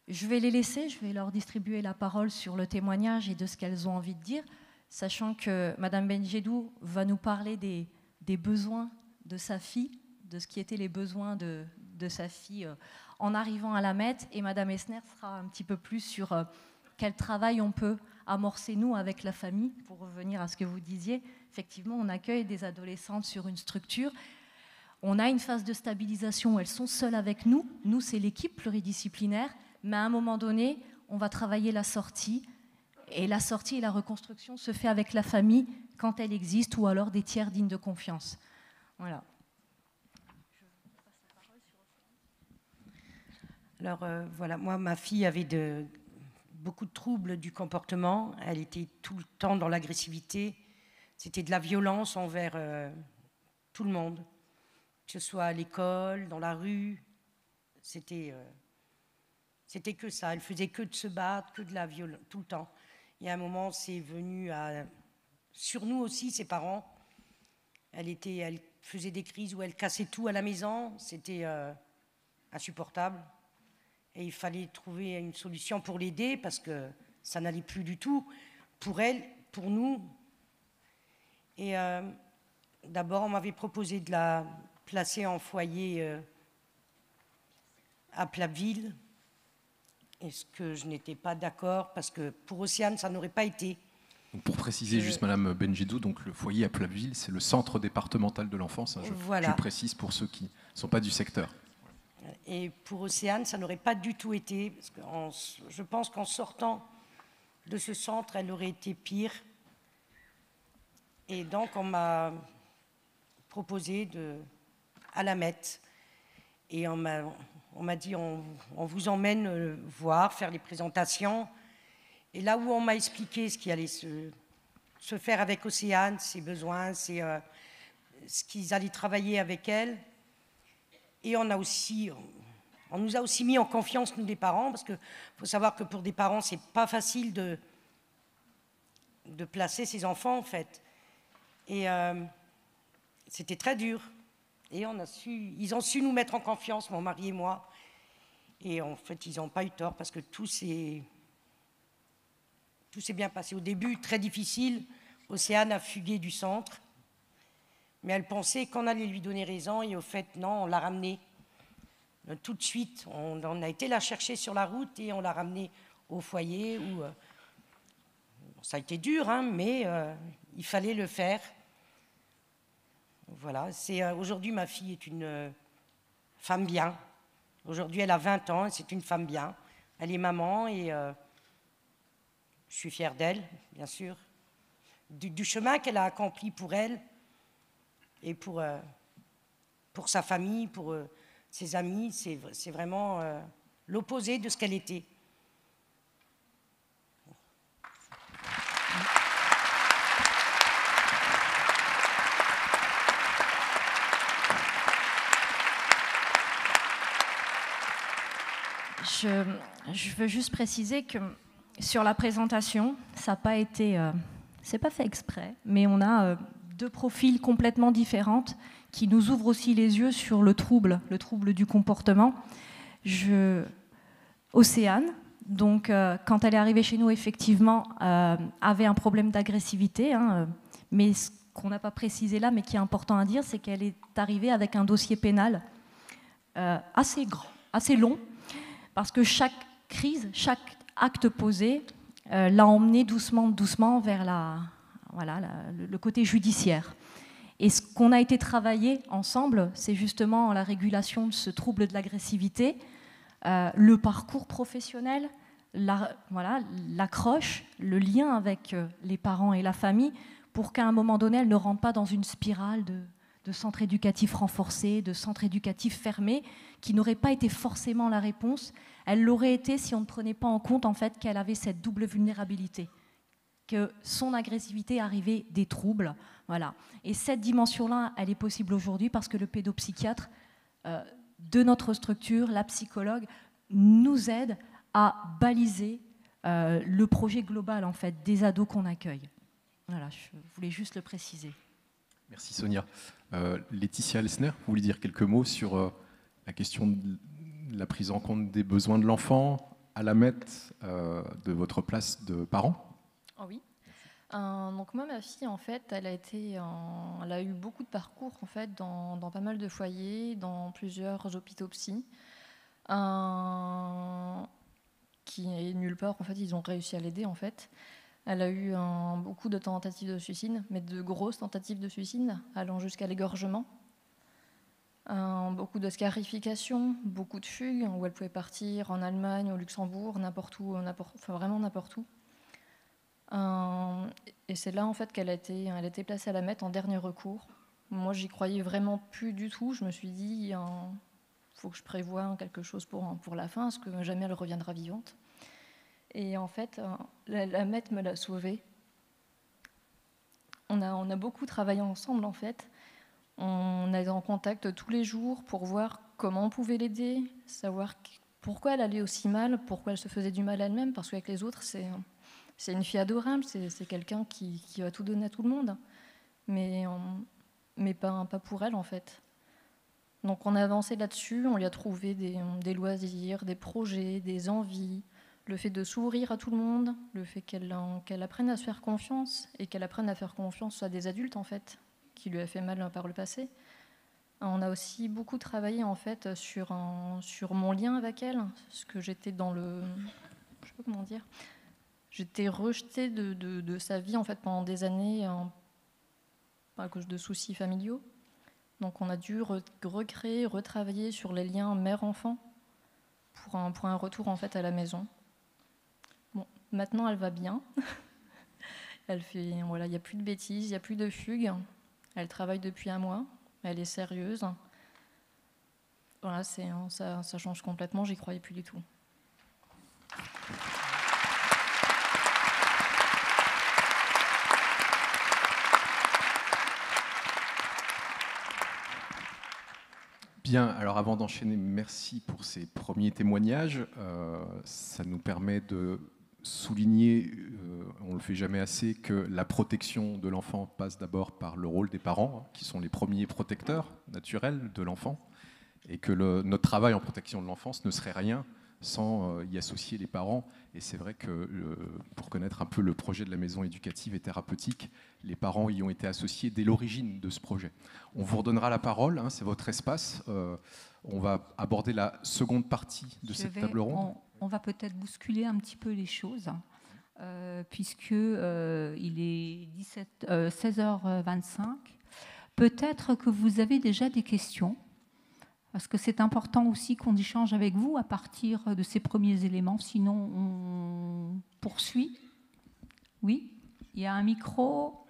Je vais les laisser, je vais leur distribuer la parole sur le témoignage et de ce qu'elles ont envie de dire, sachant que Madame Benjedou va nous parler des besoins de sa fille, de ce qui étaient les besoins de sa fille en arrivant à la MET, et Madame Esner sera un petit peu plus sur quel travail on peut amorcer nous avec la famille, pour revenir à ce que vous disiez. Effectivement, on accueille des adolescentes sur une structure. On a une phase de stabilisation où elles sont seules avec nous. Nous, c'est l'équipe pluridisciplinaire. Mais à un moment donné, on va travailler la sortie. Et la sortie et la reconstruction se fait avec la famille quand elle existe ou alors des tiers dignes de confiance. Voilà. Alors voilà, moi, ma fille avait beaucoup de troubles du comportement. Elle était tout le temps dans l'agressivité. C'était de la violence envers tout le monde, que ce soit à l'école, dans la rue. C'était que ça. Elle faisait que de se battre, que de la violence, tout le temps. Et à un moment, c'est venu sur nous aussi, ses parents. Elle faisait des crises où elle cassait tout à la maison. C'était insupportable. Et il fallait trouver une solution pour l'aider parce que ça n'allait plus du tout pour elle, pour nous. Et d'abord, on m'avait proposé de la placer en foyer à Platteville. Est-ce que je n'étais pas d'accord parce que pour Océane, ça n'aurait pas été. Donc pour préciser juste, Madame Benjedou, donc le foyer à Platteville, c'est le centre départemental de l'enfance. Hein, voilà. Je précise pour ceux qui ne sont pas du secteur. Et pour Océane, ça n'aurait pas du tout été, parce que je pense qu'en sortant de ce centre, elle aurait été pire. Et donc, on m'a proposé à la mettre. Et on m'a dit, on vous emmène voir, faire les présentations. Et là où on m'a expliqué ce qui allait se faire avec Océane, ses besoins, ce qu'ils allaient travailler avec elle. Et on nous a aussi mis en confiance, nous les parents, parce qu'il faut savoir que pour des parents, c'est pas facile de placer ses enfants, en fait. Et c'était très dur. Et ils ont su nous mettre en confiance, mon mari et moi. Et en fait, ils n'ont pas eu tort, parce que tout s'est bien passé. Au début, très difficile. Océane a fugué du centre. Mais elle pensait qu'on allait lui donner raison, et au fait, non, on l'a ramenée. Tout de suite, on a été la chercher sur la route et on l'a ramenée au foyer où ça a été dur, hein, mais il fallait le faire. Voilà. Aujourd'hui, ma fille est une femme bien. Aujourd'hui, elle a 20 ans et c'est une femme bien. Elle est maman et je suis fière d'elle, bien sûr. Du chemin qu'elle a accompli pour elle et pour sa famille, pour ses amis, c'est vraiment l'opposé de ce qu'elle était. Je veux juste préciser que sur la présentation, ça n'a pas été, c'est pas fait exprès, mais on a deux profils complètement différents qui nous ouvrent aussi les yeux sur le trouble du comportement. Océane, donc quand elle est arrivée chez nous, effectivement, avait un problème d'agressivité, hein, mais ce qu'on n'a pas précisé là, mais qui est important à dire, c'est qu'elle est arrivée avec un dossier pénal assez grand, assez long, parce que chaque crise, chaque acte posé l'a emmené doucement vers le côté judiciaire. Et ce qu'on a été travaillé ensemble, c'est justement la régulation de ce trouble de l'agressivité, le parcours professionnel, l'accroche, le lien avec les parents et la famille, pour qu'à un moment donné, elle ne rentre pas dans une spirale de centres éducatifs renforcés, de centres éducatifs fermés, qui n'aurait pas été forcément la réponse. Elle l'aurait été si on ne prenait pas en compte en fait, qu'elle avait cette double vulnérabilité, que son agressivité arrivait des troubles. Voilà. Et cette dimension-là, elle est possible aujourd'hui parce que le pédopsychiatre de notre structure, la psychologue, nous aide à baliser le projet global en fait, des ados qu'on accueille. Voilà, je voulais juste le préciser. Merci Sonia. Laetitia Elsner, vous voulez dire quelques mots sur la question de la prise en compte des besoins de l'enfant à la MET de votre place de parent? Oh oui. Donc moi, ma fille, en fait, elle a eu beaucoup de parcours en fait dans pas mal de foyers, dans plusieurs hôpitaux psy, qui est nulle part. En fait, ils ont réussi à l'aider en fait. Elle a eu beaucoup de tentatives de suicide, mais de grosses tentatives de suicide, allant jusqu'à l'égorgement. Beaucoup de scarification, beaucoup de fugues, où elle pouvait partir en Allemagne, au Luxembourg, n'importe où, vraiment n'importe où. Et c'est là en fait elle a été placée à la Met en dernier recours. Moi, j'y croyais vraiment plus du tout. Je me suis dit, il faut que je prévoie quelque chose pour la fin, parce que jamais elle reviendra vivante. Et en fait, la Met me l'a sauvée. On a beaucoup travaillé ensemble, en fait. On est en contact tous les jours pour voir comment on pouvait l'aider, savoir pourquoi elle allait aussi mal, pourquoi elle se faisait du mal elle-même, parce qu'avec les autres, c'est une fille adorable, c'est quelqu'un qui va tout donner à tout le monde. Mais pas pour elle, en fait. Donc on a avancé là-dessus, on lui a trouvé des loisirs, des projets, des envies, le fait de s'ouvrir à tout le monde, le fait qu'elle apprenne à se faire confiance, et qu'elle apprenne à faire confiance à des adultes, en fait, qui lui a fait mal par le passé. On a aussi beaucoup travaillé, en fait, sur mon lien avec elle, parce que j'étais dans le... Je sais pas comment dire. J'étais rejetée de sa vie, en fait, pendant des années, à cause de soucis familiaux. Donc on a dû recréer, retravailler sur les liens mère-enfant pour un retour en fait à la maison. Bon, maintenant elle va bien. Il n'y a plus de bêtises, il n'y a plus de fugues. Elle travaille depuis un mois, elle est sérieuse. Voilà, ça change complètement, j'y croyais plus du tout. Bien, alors avant d'enchaîner, merci pour ces premiers témoignages. Ça nous permet de souligner, on ne le fait jamais assez, que la protection de l'enfant passe d'abord par le rôle des parents, qui sont les premiers protecteurs naturels de l'enfant, et que notre travail en protection de l'enfance ne serait rien sans y associer les parents. Et c'est vrai que pour connaître un peu le projet de la maison éducative et thérapeutique, les parents y ont été associés dès l'origine de ce projet. On vous redonnera la parole, hein, c'est votre espace. On va aborder la seconde partie de cette table ronde. On va peut-être bousculer un petit peu les choses, puisque il est 16h25. Peut-être que vous avez déjà des questions, parce que c'est important aussi qu'on échange avec vous à partir de ces premiers éléments, sinon on poursuit. Oui, il y a un micro.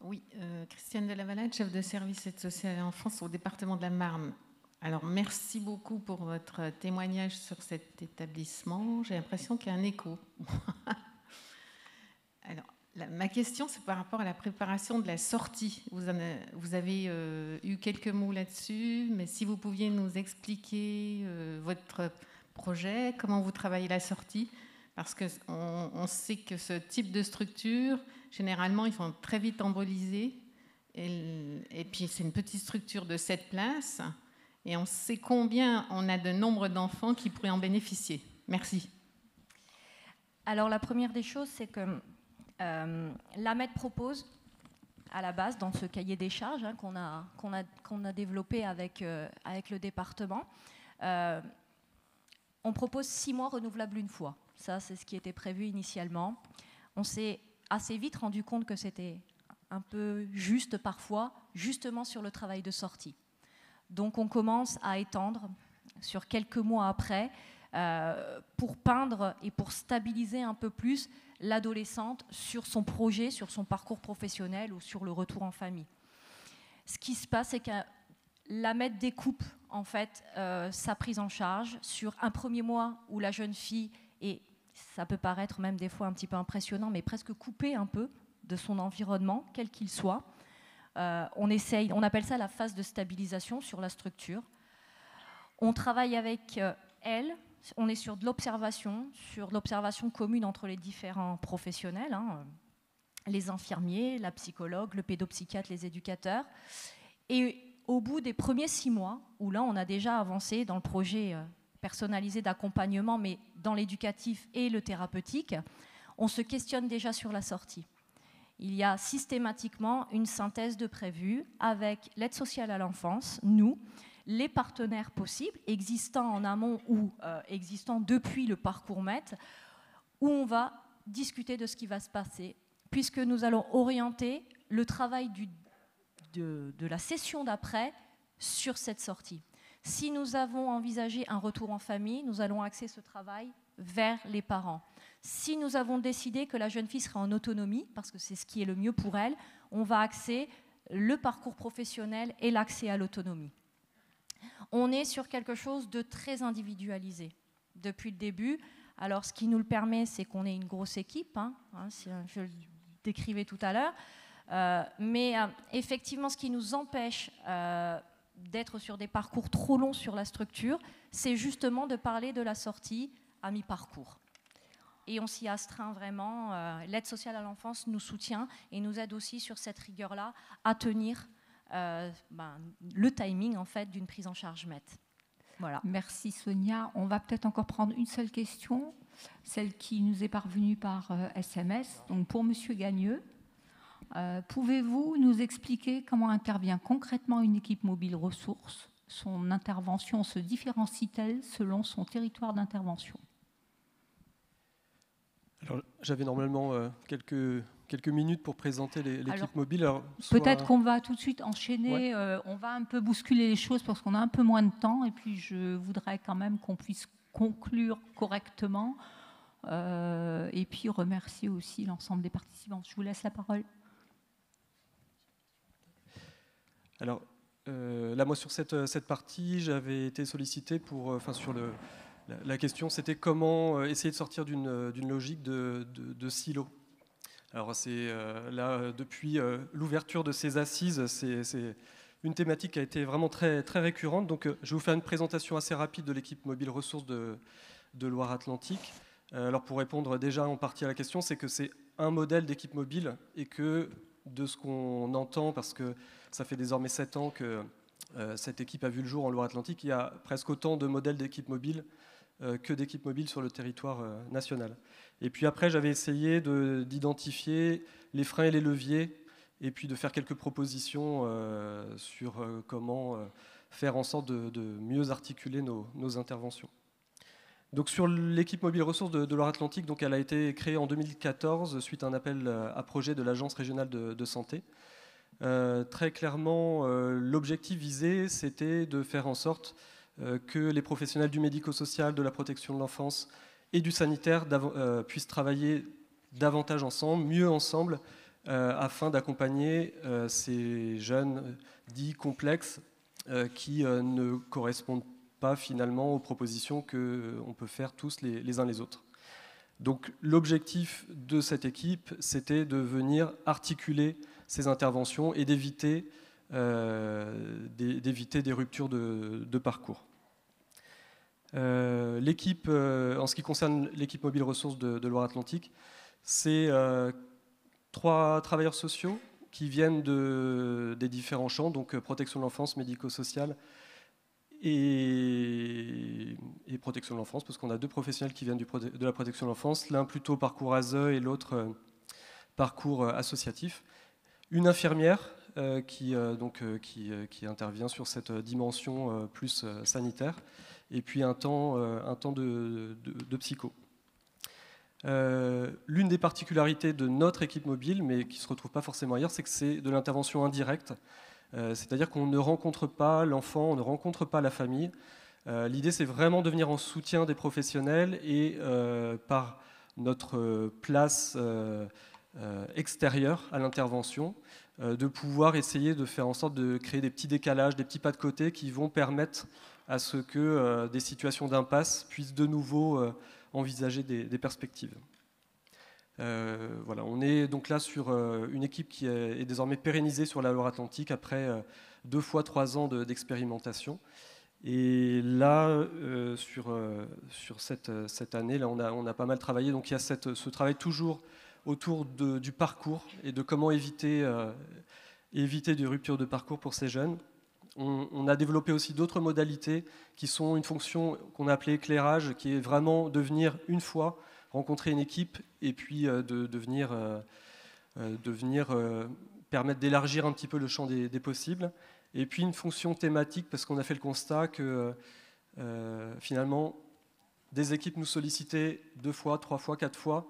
Oui, Christiane Delavalade, chef de service aide sociale à l'enfance au département de la Marne. Alors, merci beaucoup pour votre témoignage sur cet établissement. J'ai l'impression qu'il y a un écho. Alors, ma question, c'est par rapport à la préparation de la sortie. Vous avez eu quelques mots là-dessus, mais si vous pouviez nous expliquer votre projet, comment vous travaillez la sortie, parce qu'on sait que ce type de structure, généralement, ils sont très vite embolisés. Et puis, c'est une petite structure de 7 places. Et on sait combien on a de nombre d'enfants qui pourraient en bénéficier. Merci. Alors, la première des choses, c'est que l'AMET propose, à la base, dans ce cahier des charges qu'on a développé avec le département, on propose 6 mois renouvelables une fois. Ça, c'est ce qui était prévu initialement. On s'est assez vite rendu compte que c'était un peu juste parfois, justement sur le travail de sortie. Donc on commence à étendre sur quelques mois après pour peindre et pour stabiliser un peu plus l'adolescente sur son projet, sur son parcours professionnel ou sur le retour en famille. Ce qui se passe, c'est que l'AMET découpe en fait sa prise en charge sur un premier mois où la jeune fille est, ça peut paraître même des fois un petit peu impressionnant, mais presque coupée un peu de son environnement, quel qu'il soit. On appelle ça la phase de stabilisation sur la structure. On travaille avec elle, on est sur l'observation commune entre les différents professionnels, hein, les infirmiers, la psychologue, le pédopsychiatre, les éducateurs. Et au bout des premiers 6 mois, où là on a déjà avancé dans le projet personnalisé d'accompagnement, mais dans l'éducatif et le thérapeutique, on se questionne déjà sur la sortie. Il y a systématiquement une synthèse de prévu avec l'aide sociale à l'enfance, nous, les partenaires possibles, existants en amont ou existants depuis le parcours MET, où on va discuter de ce qui va se passer, puisque nous allons orienter le travail de la session d'après sur cette sortie. Si nous avons envisagé un retour en famille, nous allons axer ce travail vers les parents. Si nous avons décidé que la jeune fille serait en autonomie, parce que c'est ce qui est le mieux pour elle, on va axer le parcours professionnel et l'accès à l'autonomie. On est sur quelque chose de très individualisé depuis le début. Alors, ce qui nous le permet, c'est qu'on est une grosse équipe, je le décrivais tout à l'heure, mais effectivement, ce qui nous empêche d'être sur des parcours trop longs sur la structure, c'est justement de parler de la sortie à mi-parcours. Et on s'y astreint vraiment. L'aide sociale à l'enfance nous soutient et nous aide aussi sur cette rigueur-là à tenir le timing en fait, d'une prise en charge MET. Voilà. Merci Sonia. On va peut-être encore prendre une seule question, celle qui nous est parvenue par SMS. Donc pour Monsieur Gagneux, pouvez-vous nous expliquer comment intervient concrètement une équipe mobile ressources? Son intervention se différencie-t-elle selon son territoire d'intervention? Alors, j'avais normalement quelques minutes pour présenter l'équipe mobile. Peut-être qu'on va tout de suite enchaîner, on va un peu bousculer les choses parce qu'on a un peu moins de temps et puis je voudrais quand même qu'on puisse conclure correctement et puis remercier aussi l'ensemble des participants. Je vous laisse la parole. Alors, là, moi, sur cette partie, j'avais été sollicité pour, sur la question, c'était comment essayer de sortir d'une logique de silo. Alors, c'est là, depuis l'ouverture de ces assises, c'est une thématique qui a été vraiment très, très récurrente. Donc, je vais vous faire une présentation assez rapide de l'équipe mobile ressources de Loire-Atlantique. Alors, pour répondre déjà en partie à la question, c'est que c'est un modèle d'équipe mobile et que de ce qu'on entend, parce que ça fait désormais 7 ans que cette équipe a vu le jour en Loire-Atlantique, il y a presque autant de modèles d'équipe mobile que d'équipes mobiles sur le territoire national. Et puis après, j'avais essayé d'identifier les freins et les leviers, et puis de faire quelques propositions sur comment faire en sorte de mieux articuler nos interventions. Donc sur l'équipe mobile ressources de Loire-Atlantique, donc elle a été créée en 2014 suite à un appel à projet de l'Agence régionale de santé. Très clairement, l'objectif visé, c'était de faire en sorte que les professionnels du médico-social, de la protection de l'enfance et du sanitaire puissent travailler davantage ensemble, mieux ensemble, afin d'accompagner ces jeunes dits complexes qui ne correspondent pas finalement aux propositions qu'on peut faire tous les uns les autres. Donc l'objectif de cette équipe, c'était de venir articuler ces interventions et d'éviter des ruptures de parcours. L'équipe, en ce qui concerne l'équipe mobile ressources de Loire-Atlantique, c'est 3 travailleurs sociaux qui viennent des différents champs, donc protection de l'enfance, médico-social et protection de l'enfance, parce qu'on a 2 professionnels qui viennent de la protection de l'enfance, l'un plutôt parcours ASE et l'autre parcours associatif. Une infirmière qui intervient sur cette dimension plus sanitaire, et puis un temps de psycho. L'une des particularités de notre équipe mobile, mais qui ne se retrouve pas forcément ailleurs, c'est que c'est de l'intervention indirecte. C'est-à-dire qu'on ne rencontre pas l'enfant, on ne rencontre pas la famille. L'idée, c'est vraiment de venir en soutien des professionnels et par notre place extérieure à l'intervention, de pouvoir essayer de faire en sorte de créer des petits décalages, des petits pas de côté qui vont permettre à ce que des situations d'impasse puissent de nouveau envisager des perspectives. Voilà, on est donc là sur une équipe qui est désormais pérennisée sur la Loire-Atlantique après 2 fois 3 ans d'expérimentation. Et là, sur cette année, là, on a pas mal travaillé. Donc il y a ce travail toujours autour du parcours et de comment éviter des ruptures de parcours pour ces jeunes. On a développé aussi d'autres modalités qui sont une fonction qu'on a appelée éclairage, qui est vraiment de venir une fois, rencontrer une équipe et puis de venir permettre d'élargir un petit peu le champ des possibles. Et puis une fonction thématique, parce qu'on a fait le constat que finalement, des équipes nous sollicitaient 2 fois, 3 fois, 4 fois,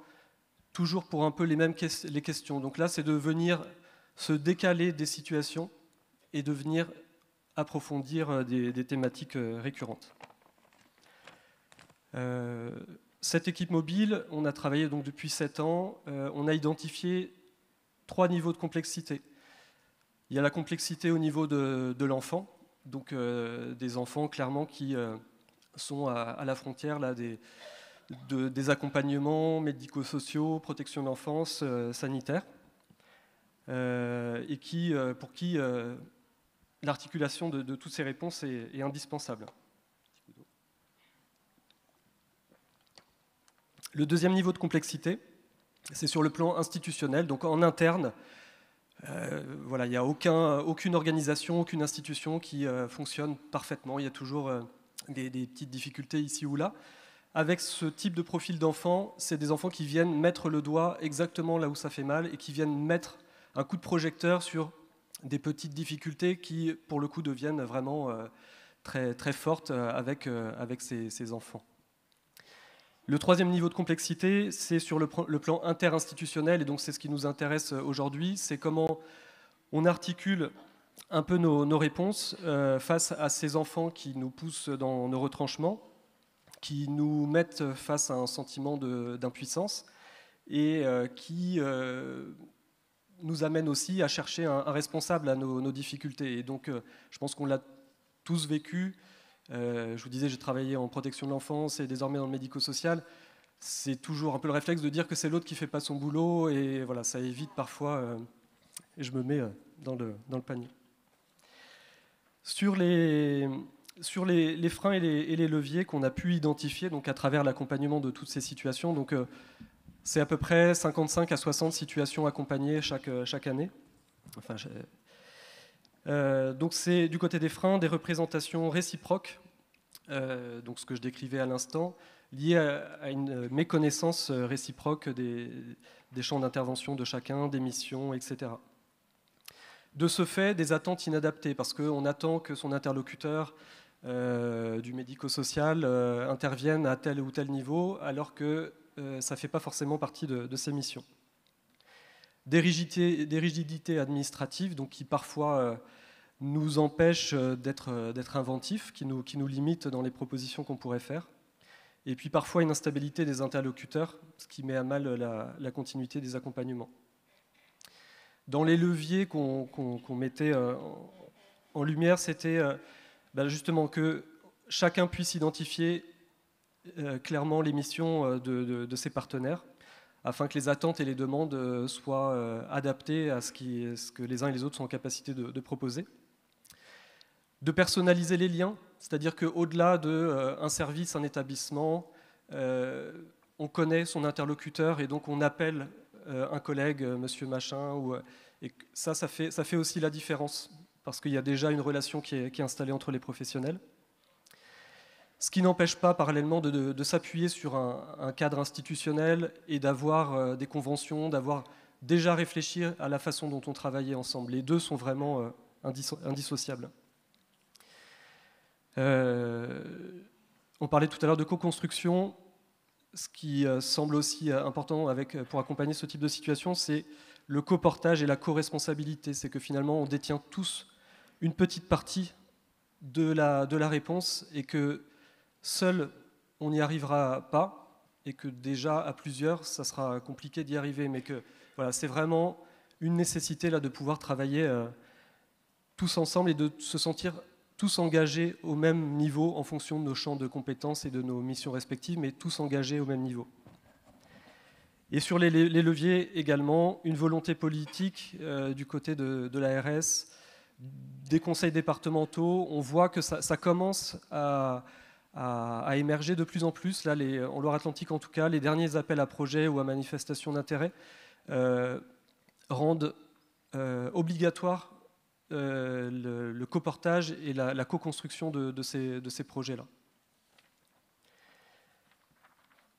toujours pour un peu les questions. Donc là, c'est de venir se décaler des situations et de venir approfondir des thématiques récurrentes. Cette équipe mobile, on a travaillé donc depuis 7 ans, on a identifié 3 niveaux de complexité. Il y a la complexité au niveau de l'enfant, donc des enfants clairement qui sont à la frontière là, des accompagnements médico-sociaux, protection de l'enfance, sanitaire, et pour qui l'articulation de toutes ces réponses est indispensable. Le deuxième niveau de complexité, c'est sur le plan institutionnel, donc en interne. Voilà, il n'y a aucune organisation, aucune institution qui fonctionne parfaitement. Il y a toujours des petites difficultés ici ou là. Avec ce type de profil d'enfants, c'est des enfants qui viennent mettre le doigt exactement là où ça fait mal et qui viennent mettre un coup de projecteur sur des petites difficultés qui, pour le coup, deviennent vraiment très, très fortes avec ces enfants. Le troisième niveau de complexité, c'est sur le plan interinstitutionnel, et donc c'est ce qui nous intéresse aujourd'hui, c'est comment on articule un peu nos réponses face à ces enfants qui nous poussent dans nos retranchements, qui nous mettent face à un sentiment d'impuissance et qui nous amènent aussi à chercher un responsable à nos difficultés. Et donc je pense qu'on l'a tous vécu. Je vous disais, j'ai travaillé en protection de l'enfance et désormais dans le médico-social. C'est toujours un peu le réflexe de dire que c'est l'autre qui ne fait pas son boulot, et voilà, ça évite parfois, et je me mets dans le panier. Sur les freins et les leviers qu'on a pu identifier donc à travers l'accompagnement de toutes ces situations, donc c'est à peu près 55 à 60 situations accompagnées chaque année. Enfin, donc c'est du côté des freins, des représentations réciproques, donc ce que je décrivais à l'instant, liées à une méconnaissance réciproque des champs d'intervention de chacun, des missions, etc. De ce fait, des attentes inadaptées, parce qu'on attend que son interlocuteur du médico-social intervienne à tel ou tel niveau, alors que ça ne fait pas forcément partie de ses missions. Des rigidités administratives, donc qui parfois nous empêchent d'être inventifs, qui nous limitent dans les propositions qu'on pourrait faire. Et puis parfois une instabilité des interlocuteurs, ce qui met à mal la continuité des accompagnements. Dans les leviers qu'on mettait en lumière, c'était justement que chacun puisse identifier clairement les missions de ses partenaires, afin que les attentes et les demandes soient adaptées à ce que les uns et les autres sont en capacité de proposer. De personnaliser les liens, c'est-à-dire qu'au-delà d'un service, un établissement, on connaît son interlocuteur et donc on appelle un collègue, monsieur machin, et ça fait aussi la différence, parce qu'il y a déjà une relation qui est installée entre les professionnels. Ce qui n'empêche pas parallèlement de s'appuyer sur un cadre institutionnel et d'avoir des conventions, d'avoir déjà réfléchi à la façon dont on travaillait ensemble. Les deux sont vraiment indissociables. On parlait tout à l'heure de co-construction. Ce qui semble aussi important pour accompagner ce type de situation, c'est le coportage et la co-responsabilité. C'est que finalement, on détient tous une petite partie de la réponse et que seul, on n'y arrivera pas et que déjà, à plusieurs, ça sera compliqué d'y arriver. Mais que voilà, c'est vraiment une nécessité là, de pouvoir travailler tous ensemble et de se sentir tous engagés au même niveau en fonction de nos champs de compétences et de nos missions respectives, mais tous engagés au même niveau. Et sur les leviers également, une volonté politique du côté de l'ARS, des conseils départementaux. On voit que ça commence à émerger de plus en plus. Là, en Loire-Atlantique en tout cas, les derniers appels à projets ou à manifestation d'intérêt rendent obligatoire le coportage et la co-construction de ces projets-là.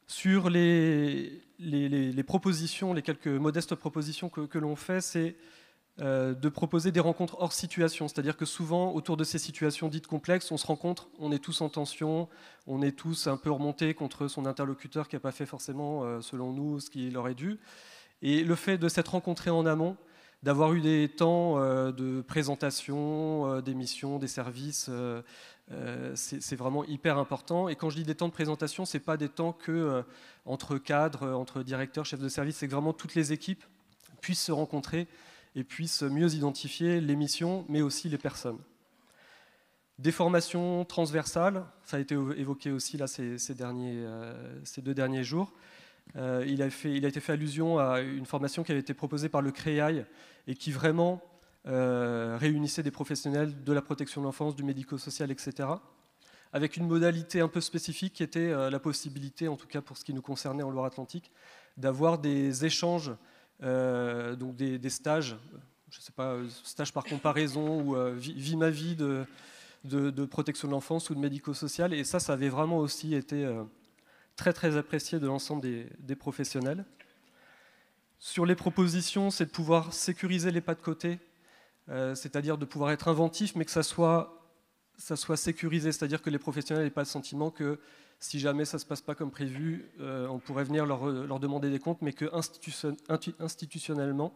Sur les propositions, les quelques modestes propositions que l'on fait, c'est de proposer des rencontres hors situation. C'est-à-dire que souvent, autour de ces situations dites complexes, on se rencontre, on est tous en tension, on est tous un peu remontés contre son interlocuteur qui n'a pas fait forcément, selon nous, ce qu'il aurait dû. Et le fait de s'être rencontrés en amont, d'avoir eu des temps de présentation des missions, des services. C'est vraiment hyper important. Et quand je dis des temps de présentation, ce n'est pas des temps que entre cadres, entre directeurs, chefs de service, c'est que vraiment toutes les équipes puissent se rencontrer et puissent mieux identifier les missions, mais aussi les personnes. Des formations transversales, ça a été évoqué aussi là, ces 2 derniers jours. Il a été fait allusion à une formation qui avait été proposée par le CREAI et qui vraiment réunissait des professionnels de la protection de l'enfance, du médico-social, etc. Avec une modalité un peu spécifique qui était la possibilité, en tout cas pour ce qui nous concernait en Loire-Atlantique, d'avoir des échanges, donc des stages, je ne sais pas, stages par comparaison ou vie ma vie de protection de l'enfance ou de médico-social. Et ça avait vraiment aussi été très très apprécié de l'ensemble des professionnels. Sur les propositions, c'est de pouvoir sécuriser les pas de côté, c'est-à-dire de pouvoir être inventif, mais que ça soit sécurisé, c'est-à-dire que les professionnels n'aient pas le sentiment que si jamais ça ne se passe pas comme prévu, on pourrait venir leur demander des comptes, mais que institutionnellement,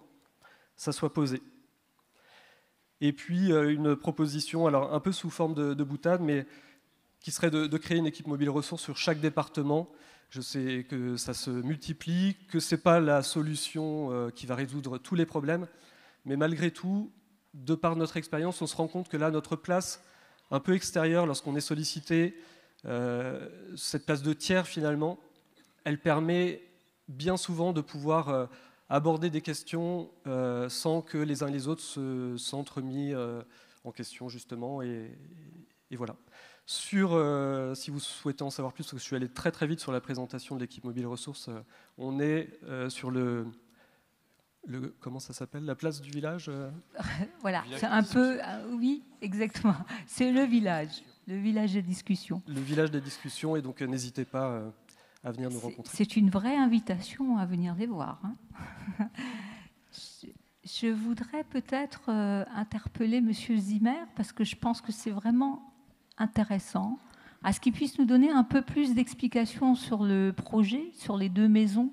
ça soit posé. Et puis une proposition, alors un peu sous forme de boutade, mais qui serait de créer une équipe mobile ressources sur chaque département. Je sais que ça se multiplie, que ce n'est pas la solution qui va résoudre tous les problèmes, mais malgré tout, de par notre expérience, on se rend compte que là, notre place un peu extérieure, lorsqu'on est sollicité, cette place de tiers finalement, elle permet bien souvent de pouvoir aborder des questions sans que les uns et les autres se sentent remis en question justement, et voilà. Si vous souhaitez en savoir plus, parce que je suis allé très très vite sur la présentation de l'équipe mobile ressources, on est sur comment ça s'appelle, la place du village Voilà, c'est un peu, oui, exactement, c'est le village de discussion. Le village des discussions, et donc n'hésitez pas à venir nous rencontrer. C'est une vraie invitation à venir les voir. Hein. Je voudrais peut-être interpeller M. Zimmer, parce que je pense que c'est vraiment intéressant, à ce qu'il puisse nous donner un peu plus d'explications sur le projet, sur les 2 maisons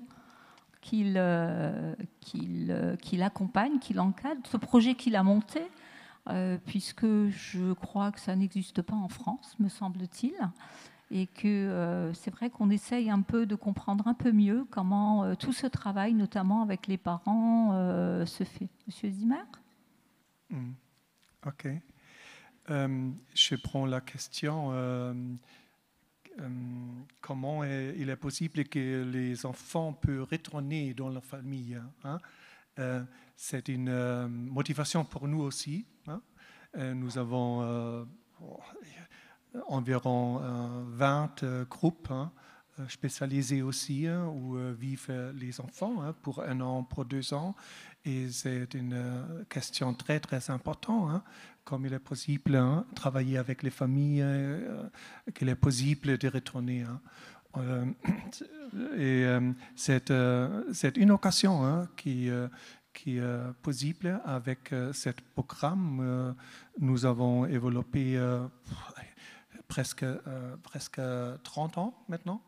qu'il accompagne, qu'il encadre, ce projet qu'il a monté, puisque je crois que ça n'existe pas en France, me semble-t-il, et que c'est vrai qu'on essaye un peu de comprendre un peu mieux comment tout ce travail, notamment avec les parents, se fait. Monsieur Zimmer ? Ok. Je prends la question. Comment il est possible que les enfants peuvent retourner dans la famille, hein? C'est une motivation pour nous aussi. Hein? Nous avons environ 20 groupes spécialisés aussi, où vivent les enfants pour 1 an, pour 2 ans. Et c'est une question très, très importante. Hein? Comme il est possible de travailler avec les familles, qu'il est possible de retourner. C'est une occasion qui est possible avec ce programme. Nous avons développé presque 30 ans maintenant,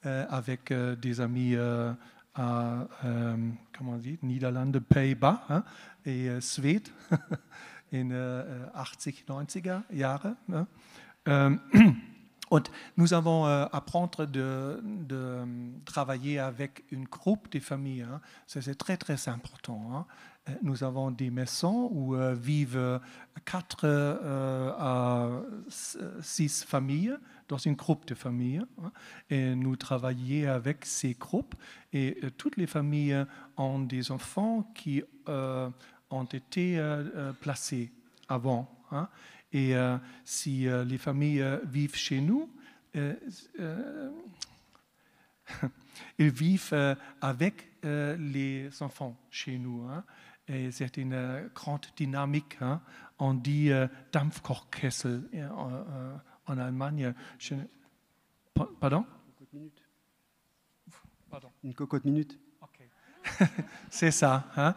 avec des amis à Niederlande, Pays-Bas et Suède. In 80, 90er Jahre. Und nous avons apprendre de travailler avec une groupe de familles. C'est très, très important. Nous avons des maisons où vivent 4 à 6 familles dans une groupe de familles. Et nous travaillons avec ces groupes. Et toutes les familles ont des enfants qui ont été placés avant. Hein? Et si les familles vivent chez nous, ils vivent avec les enfants chez nous. Hein? Et c'est une grande dynamique. Hein? On dit Dampfkochkessel en Allemagne. Pardon? Une cocotte minute. C'est ça. Hein?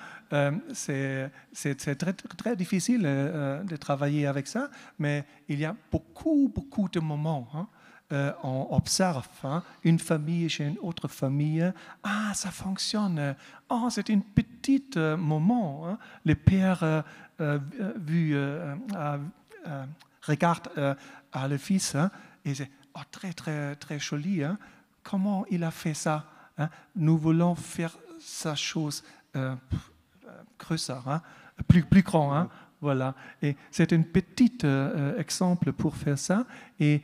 C'est très, très difficile de travailler avec ça, mais il y a beaucoup de moments. Hein? on observe une famille chez une autre famille. Ah, ça fonctionne. Oh, c'est un petit moment. Hein. Le père regarde à le fils et c'est très, très, très joli. Hein. Comment il a fait ça? Hein? Nous voulons faire sa chose größer, hein? plus grand. Hein? Voilà. Et c'est un petit exemple pour faire ça. Et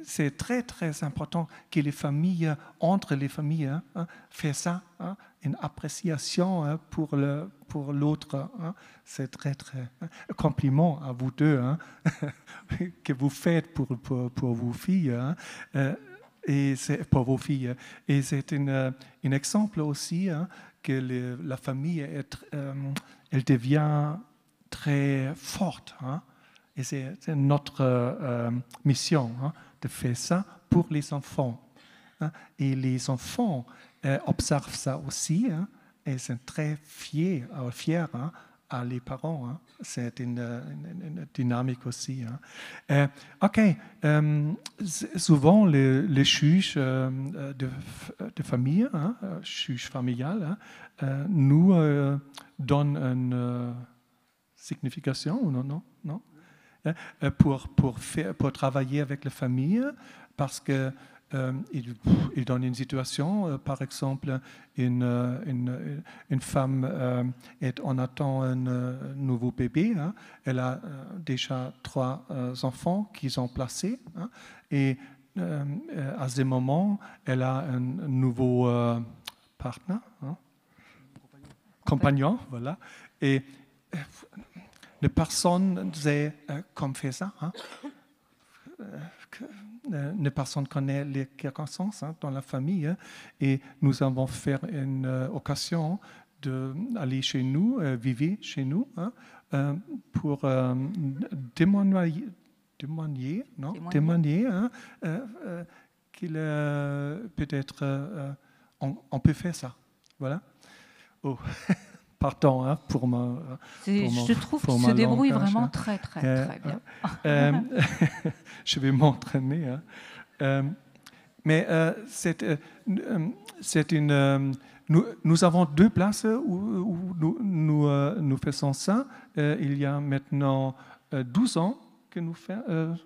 c'est très, très important que les familles, entre les familles, hein, fassent ça, hein, une appréciation hein, pour l'autre. Hein. C'est très, très... Un compliment à vous deux hein, que vous faites pour vos filles. Hein. Et c'est pour vos filles. Et c'est un exemple aussi hein, que la famille, elle devient très forte. Hein. Et c'est notre mission hein, de faire ça pour les enfants. Hein. Et les enfants observent ça aussi hein, et sont très fiers hein, à les parents. Hein. C'est une dynamique aussi. Hein. OK. Souvent, les juges de famille, hein, juges familiales, hein, nous donnent une signification ou non? Pour travailler avec la famille, parce que il donne une situation, par exemple, une femme on attend un nouveau bébé, hein, elle a déjà 3 enfants qui sont placés, hein, et à ce moment, elle a un nouveau partenaire, hein, compagnon, voilà, et les personnes sait comme fait ça. Hein. Les personnes connaissent les circonstances hein, dans la famille. Hein, et nous avons fait une occasion d'aller chez nous, vivre chez nous, hein, pour témoigner hein, qu'il peut-être on peut faire ça. Voilà. Oh. Pardon hein, pour ma. Je trouve qu'il se débrouille vraiment très, très, très bien. Je vais m'entraîner. Hein. Mais c'est une. Nous avons 2 places où nous faisons ça. Il y a maintenant 12 ans que nous faisons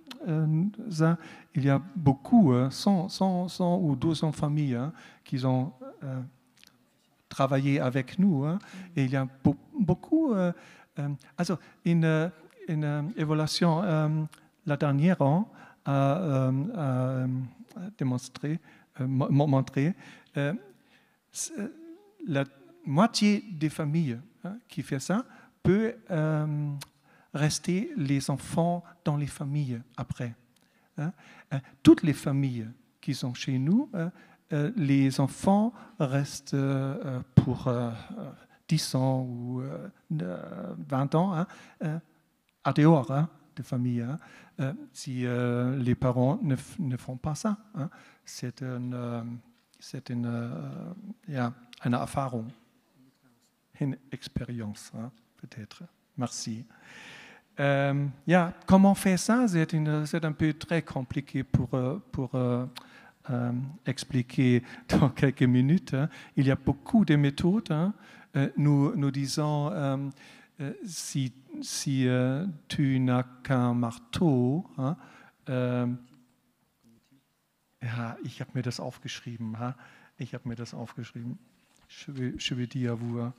ça. Il y a beaucoup, 100 ou 200 familles hein, qui ont travailler avec nous. Hein, et il y a beaucoup... also, une évaluation, la dernière an, a démontré, la moitié des familles hein, qui fait ça peut rester les enfants dans les familles après. Hein. Toutes les familles qui sont chez nous, les enfants restent pour 10 ans ou 20 ans hein, à dehors hein, de famille. Hein, si les parents ne font pas ça. Hein, c'est une erfahrung, une expérience, hein, peut-être. Merci. Comment faire ça? C'est un peu très compliqué pour expliquer dans quelques minutes. Hein. Il y a beaucoup de méthodes. Hein. Nous disons, si tu n'as qu'un marteau, hein, ja, ich habe mir das aufgeschrieben. Hein. Ich habe mir das aufgeschrieben. Je vais dire à vous. Hein.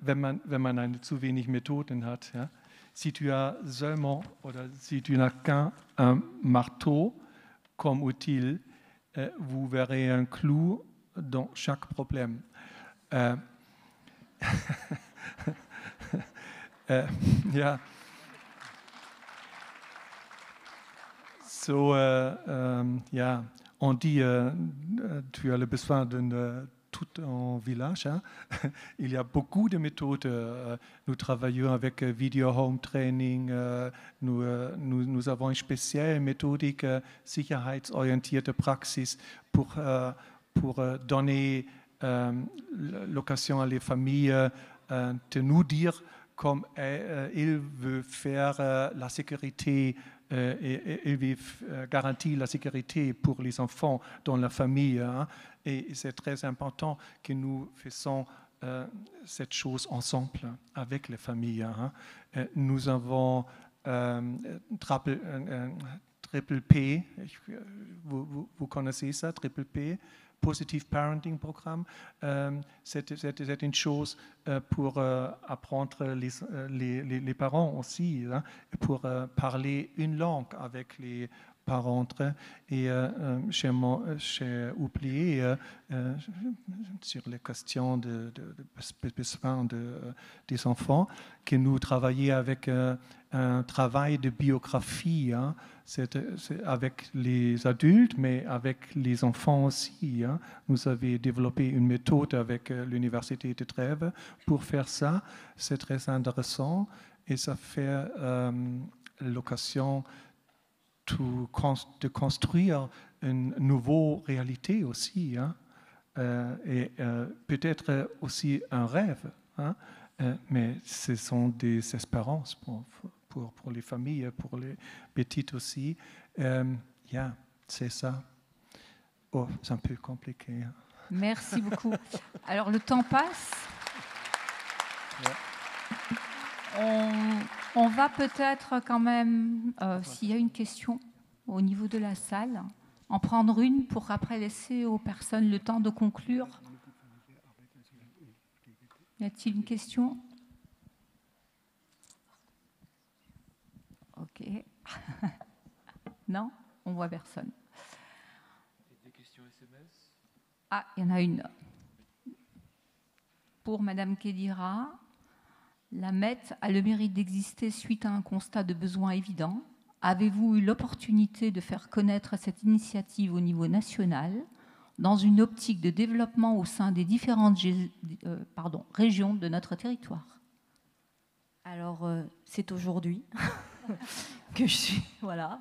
Wenn man eine zu wenig Methoden hat, ja, si tu as seulement, oder si tu n'as qu'un marteau comme outil, vous verrez un clou dans chaque problème. Ja. So, ja, on dit, tu as le besoin d'un tout en village. Hein. Il y a beaucoup de méthodes. Nous travaillons avec Video Home Training. Nous avons une spéciale méthodique sicherheitsorientierte Praxis pour donner l'occasion à les familles de nous dire comme il veut faire la sécurité et il veut garantir la sécurité pour les enfants dans la famille. Hein, et c'est très important que nous fassions cette chose ensemble avec les familles. Hein. Nous avons Triple P, vous connaissez ça, Triple P, Positive Parenting Programme. C'est une chose pour apprendre les parents aussi, hein, pour parler une langue avec les parents. Et j'ai oublié sur les questions de besoins des enfants que nous travaillons avec un travail de biographie. Hein. C'est avec les adultes, mais avec les enfants aussi. Hein. Nous avons développé une méthode avec l'Université de Trèves pour faire ça. C'est très intéressant et ça fait l'occasion de construire une nouvelle réalité aussi. Hein. Et peut-être aussi un rêve. Hein. Mais ce sont des espérances pour les familles, pour les petites aussi. C'est ça. Oh, c'est un peu compliqué. Merci beaucoup. Alors, le temps passe. On va peut-être quand même, s'il y a une question au niveau de la salle, en prendre une pour après laisser aux personnes le temps de conclure. Y a-t-il une question ? Ok. Non ? On voit personne. Des questions SMS ? Ah, il y en a une. Pour Madame Kedira, la MET a le mérite d'exister suite à un constat de besoin évident. Avez-vous eu l'opportunité de faire connaître cette initiative au niveau national dans une optique de développement au sein des différentes régions de notre territoire ? Alors, c'est aujourd'hui que je suis... Voilà.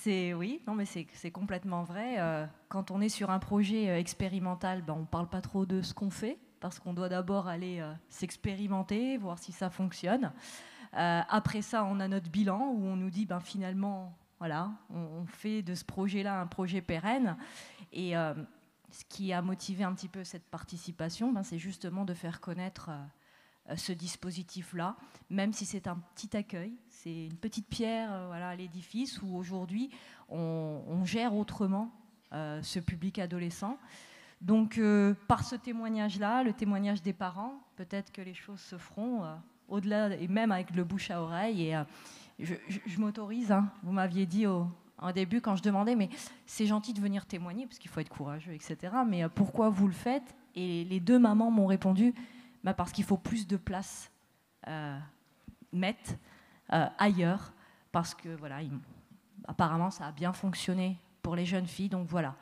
Oui, non, mais c'est complètement vrai. Quand on est sur un projet expérimental, on ne parle pas trop de ce qu'on fait, parce qu'on doit d'abord aller s'expérimenter, voir si ça fonctionne. Après ça, on a notre bilan où on nous dit finalement, voilà, on fait de ce projet-là un projet pérenne. Et ce qui a motivé un petit peu cette participation, c'est justement de faire connaître ce dispositif-là, même si c'est un petit accueil, c'est une petite pierre à l'édifice où aujourd'hui on gère autrement ce public adolescent. Donc par ce témoignage-là, le témoignage des parents, peut-être que les choses se feront au-delà, et même avec le bouche à oreille. Et je m'autorise, hein, vous m'aviez dit au début quand je demandais, mais c'est gentil de venir témoigner, parce qu'il faut être courageux, etc. Mais pourquoi vous le faites ? Et les deux mamans m'ont répondu, parce qu'il faut plus de place ailleurs, parce que voilà, apparemment ça a bien fonctionné pour les jeunes filles, donc voilà.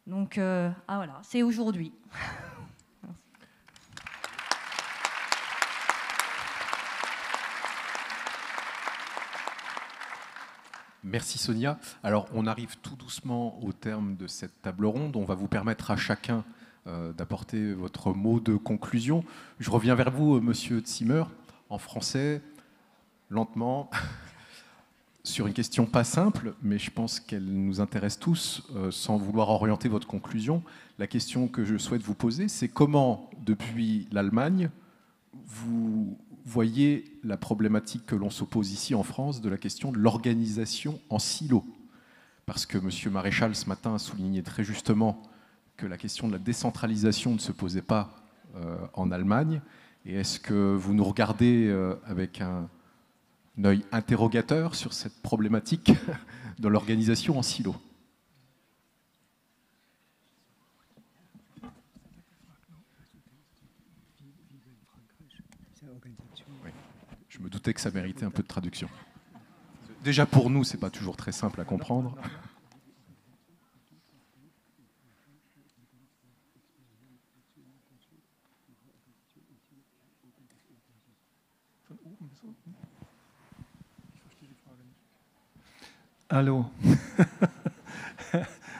Donc voilà, c'est aujourd'hui. Merci Sonia. Alors on arrive tout doucement au terme de cette table ronde. On va vous permettre à chacun d'apporter votre mot de conclusion. Je reviens vers vous, Monsieur Zimmer, en français, lentement, sur une question pas simple, mais je pense qu'elle nous intéresse tous, sans vouloir orienter votre conclusion. La question que je souhaite vous poser, c'est comment, depuis l'Allemagne, vous voyez la problématique que l'on s'oppose ici en France de la question de l'organisation en silo. Parce que M. Maréchal, ce matin, a souligné très justement que la question de la décentralisation ne se posait pas en Allemagne. Et est-ce que vous nous regardez avec un œil interrogateur sur cette problématique de l'organisation en silo? Oui. Je me doutais que ça méritait un peu de traduction. Déjà pour nous, c'est pas toujours très simple à comprendre. Allô.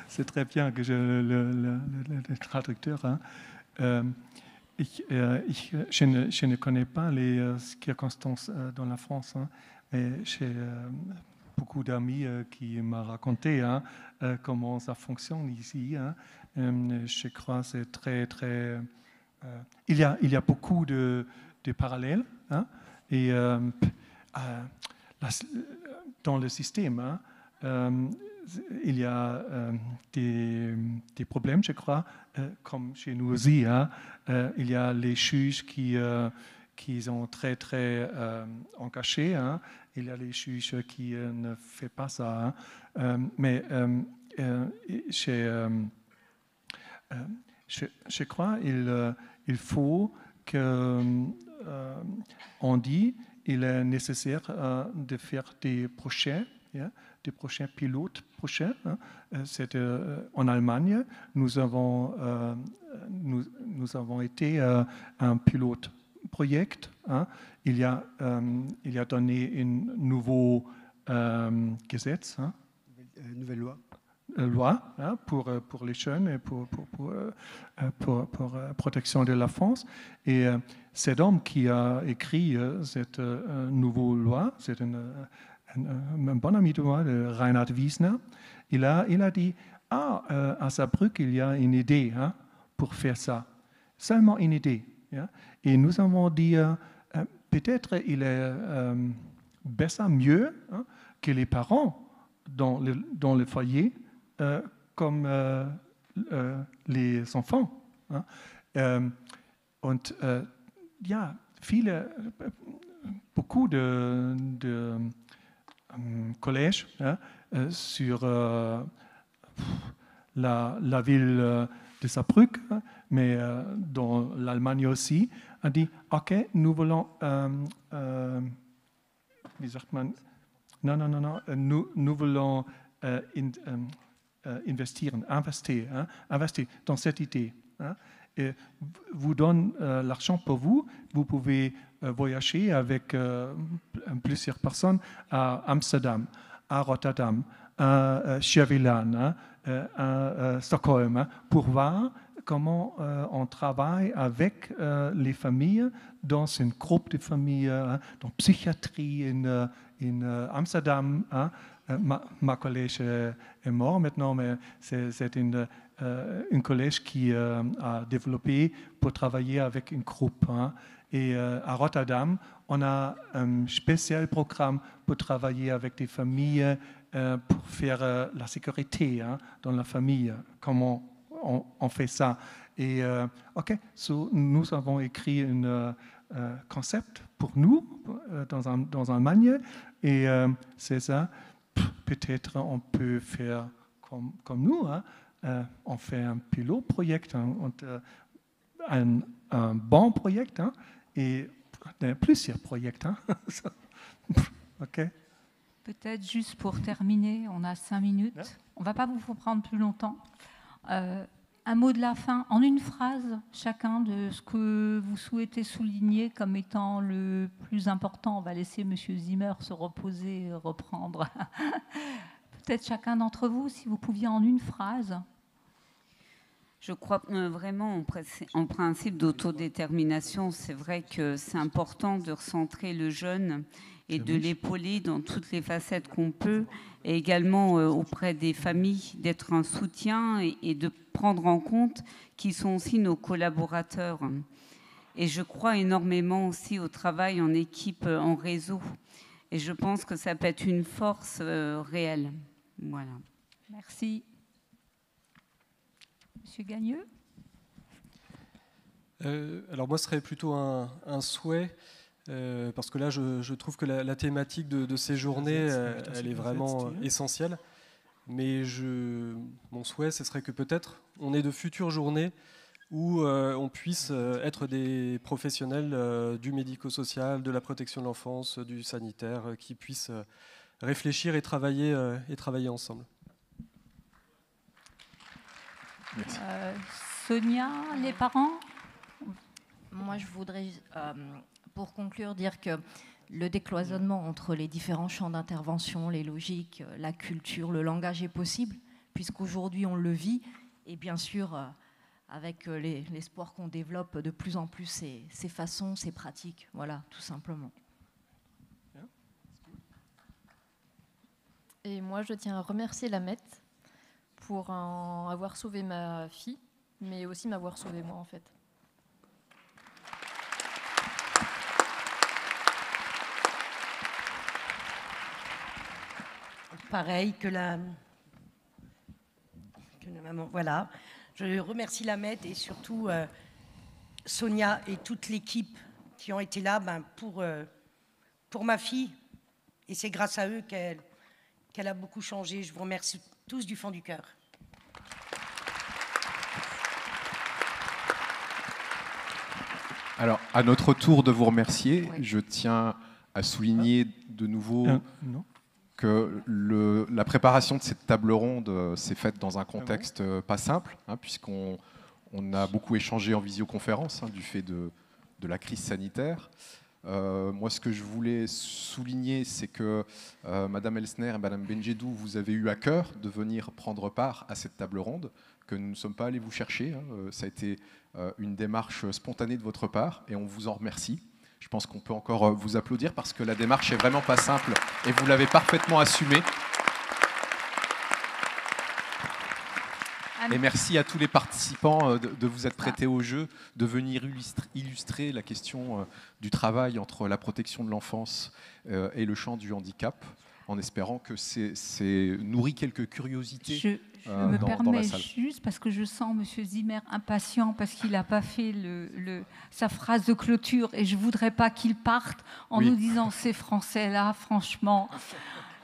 C'est très bien que j'ai le traducteur. Hein. je ne connais pas les circonstances dans la France, hein, mais j'ai beaucoup d'amis qui m'ont raconté comment ça fonctionne ici. Hein. Je crois que c'est très... il y a beaucoup de parallèles. Hein, et dans le système, hein, il y a des problèmes, je crois, comme chez nous aussi. Hein, il y a les juges qui sont très engagés. Hein, il y a les juges qui ne font pas ça. Hein, mais je crois qu'il faut qu'on dit qu'il est nécessaire de faire des projets. Yeah, des prochains pilotes prochains. Hein. C'est en Allemagne, nous avons été un pilote projet. Hein. Il y a donné un nouveau Gesetz, hein. Nouvelle loi. Loi hein, pour les jeunes et pour protection de l'enfance. Et cet homme qui a écrit cette nouvelle loi, c'est un bon ami de moi, Reinhard Wiesner, il a dit à Saarbrück, il y a une idée hein, pour faire ça. Seulement une idée. Yeah? Et nous avons dit, peut-être il est mieux hein, que les parents dans le foyer, comme les enfants. Hein. Und ja, beaucoup de collèges hein, sur la ville de Saarbrück, hein, mais dans l'Allemagne aussi, a dit OK, nous voulons wie sagt man? Non, nous voulons investir dans cette idée. Hein, et vous donne l'argent pour vous, vous pouvez voyager avec plusieurs personnes à Amsterdam, à Rotterdam, à Scheveningen, hein, à Stockholm, hein, pour voir comment on travaille avec les familles dans une groupe de familles, hein, dans psychiatrie in Amsterdam. Hein. Ma collège est mort maintenant, mais c'est un collège qui a développé pour travailler avec un groupe. Hein. Et à Rotterdam, on a un spécial programme pour travailler avec des familles pour faire la sécurité hein, dans la famille. Comment on fait ça? Et nous avons écrit un concept pour nous dans Allemagne. Et c'est ça. Peut-être on peut faire comme nous. Hein. On fait un pilote projet, un bon projet, hein, et plusieurs projets. Hein. Okay. Peut-être juste pour terminer, on a 5 minutes. Yeah. On ne va pas vous prendre plus longtemps. Un mot de la fin, en une phrase, chacun de ce que vous souhaitez souligner comme étant le plus important. On va laisser M. Zimmer se reposer, reprendre. Peut-être chacun d'entre vous, si vous pouviez en une phrase. Je crois vraiment en principe d'autodétermination. C'est vrai que c'est important de recentrer le jeune et de l'épauler dans toutes les facettes qu'on peut, et également auprès des familles, d'être un soutien et de prendre en compte qu'ils sont aussi nos collaborateurs. Et je crois énormément aussi au travail en équipe, en réseau. Et je pense que ça peut être une force réelle. Voilà. Merci. Monsieur Gagneux. Alors moi, ce serait plutôt un souhait, parce que là, je trouve que la thématique de ces journées, elle est vraiment essentielle. Mais mon souhait, ce serait que peut-être on ait de futures journées où on puisse être des professionnels du médico-social, de la protection de l'enfance, du sanitaire, qui puissent réfléchir et travailler ensemble. Sonia, les parents? Moi, je voudrais, pour conclure, dire que le décloisonnement entre les différents champs d'intervention, les logiques, la culture, le langage est possible, puisqu'aujourd'hui on le vit. Et bien sûr, avec l'espoir qu'on développe de plus en plus ces façons, ces pratiques. Voilà, tout simplement. Et moi, je tiens à remercier la MET pour avoir sauvé ma fille, mais aussi m'avoir sauvé moi, en fait. Pareil que la maman. Voilà. Je remercie la MET et surtout Sonia et toute l'équipe qui ont été là pour ma fille. Et c'est grâce à eux qu'elle a beaucoup changé. Je vous remercie tous du fond du cœur. Alors, à notre tour de vous remercier, Oui. je tiens à souligner de nouveau que la préparation de cette table ronde s'est faite dans un contexte pas simple, puisqu'on a beaucoup échangé en visioconférence du fait de la crise sanitaire. Moi, ce que je voulais souligner, c'est que Madame Elsner et Madame Benjedou, vous avez eu à cœur de venir prendre part à cette table ronde, que nous ne sommes pas allés vous chercher. Ça a été une démarche spontanée de votre part et on vous en remercie. Je pense qu'on peut encore vous applaudir parce que la démarche est vraiment pas simple et vous l'avez parfaitement assumée. Et merci à tous les participants de vous être prêtés au jeu, de venir illustrer la question du travail entre la protection de l'enfance et le champ du handicap, en espérant que c'est nourri quelques curiosités Je me dans permets la salle. juste, parce que je sens M. Zimmer impatient, parce qu'il n'a pas fait sa phrase de clôture, et je ne voudrais pas qu'il parte en nous disant ces Français-là, franchement,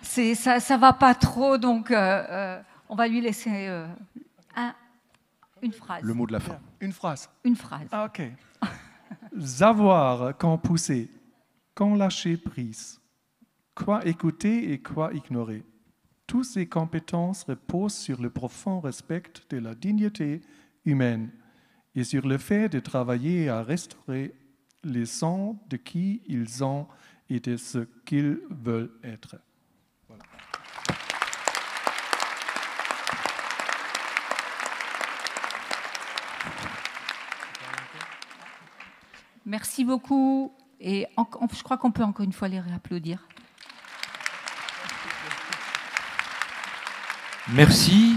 ça ne va pas trop, donc on va lui laisser une phrase. Le mot de la fin. Une phrase. Une phrase. Ah, ok. Savoir quand pousser, quand lâcher prise, quoi écouter et quoi ignorer. Toutes ces compétences reposent sur le profond respect de la dignité humaine et sur le fait de travailler à restaurer les sens de qui ils sont et de ce qu'ils veulent être. Voilà. Merci beaucoup. Et je crois qu'on peut encore une fois les réapplaudir. Merci.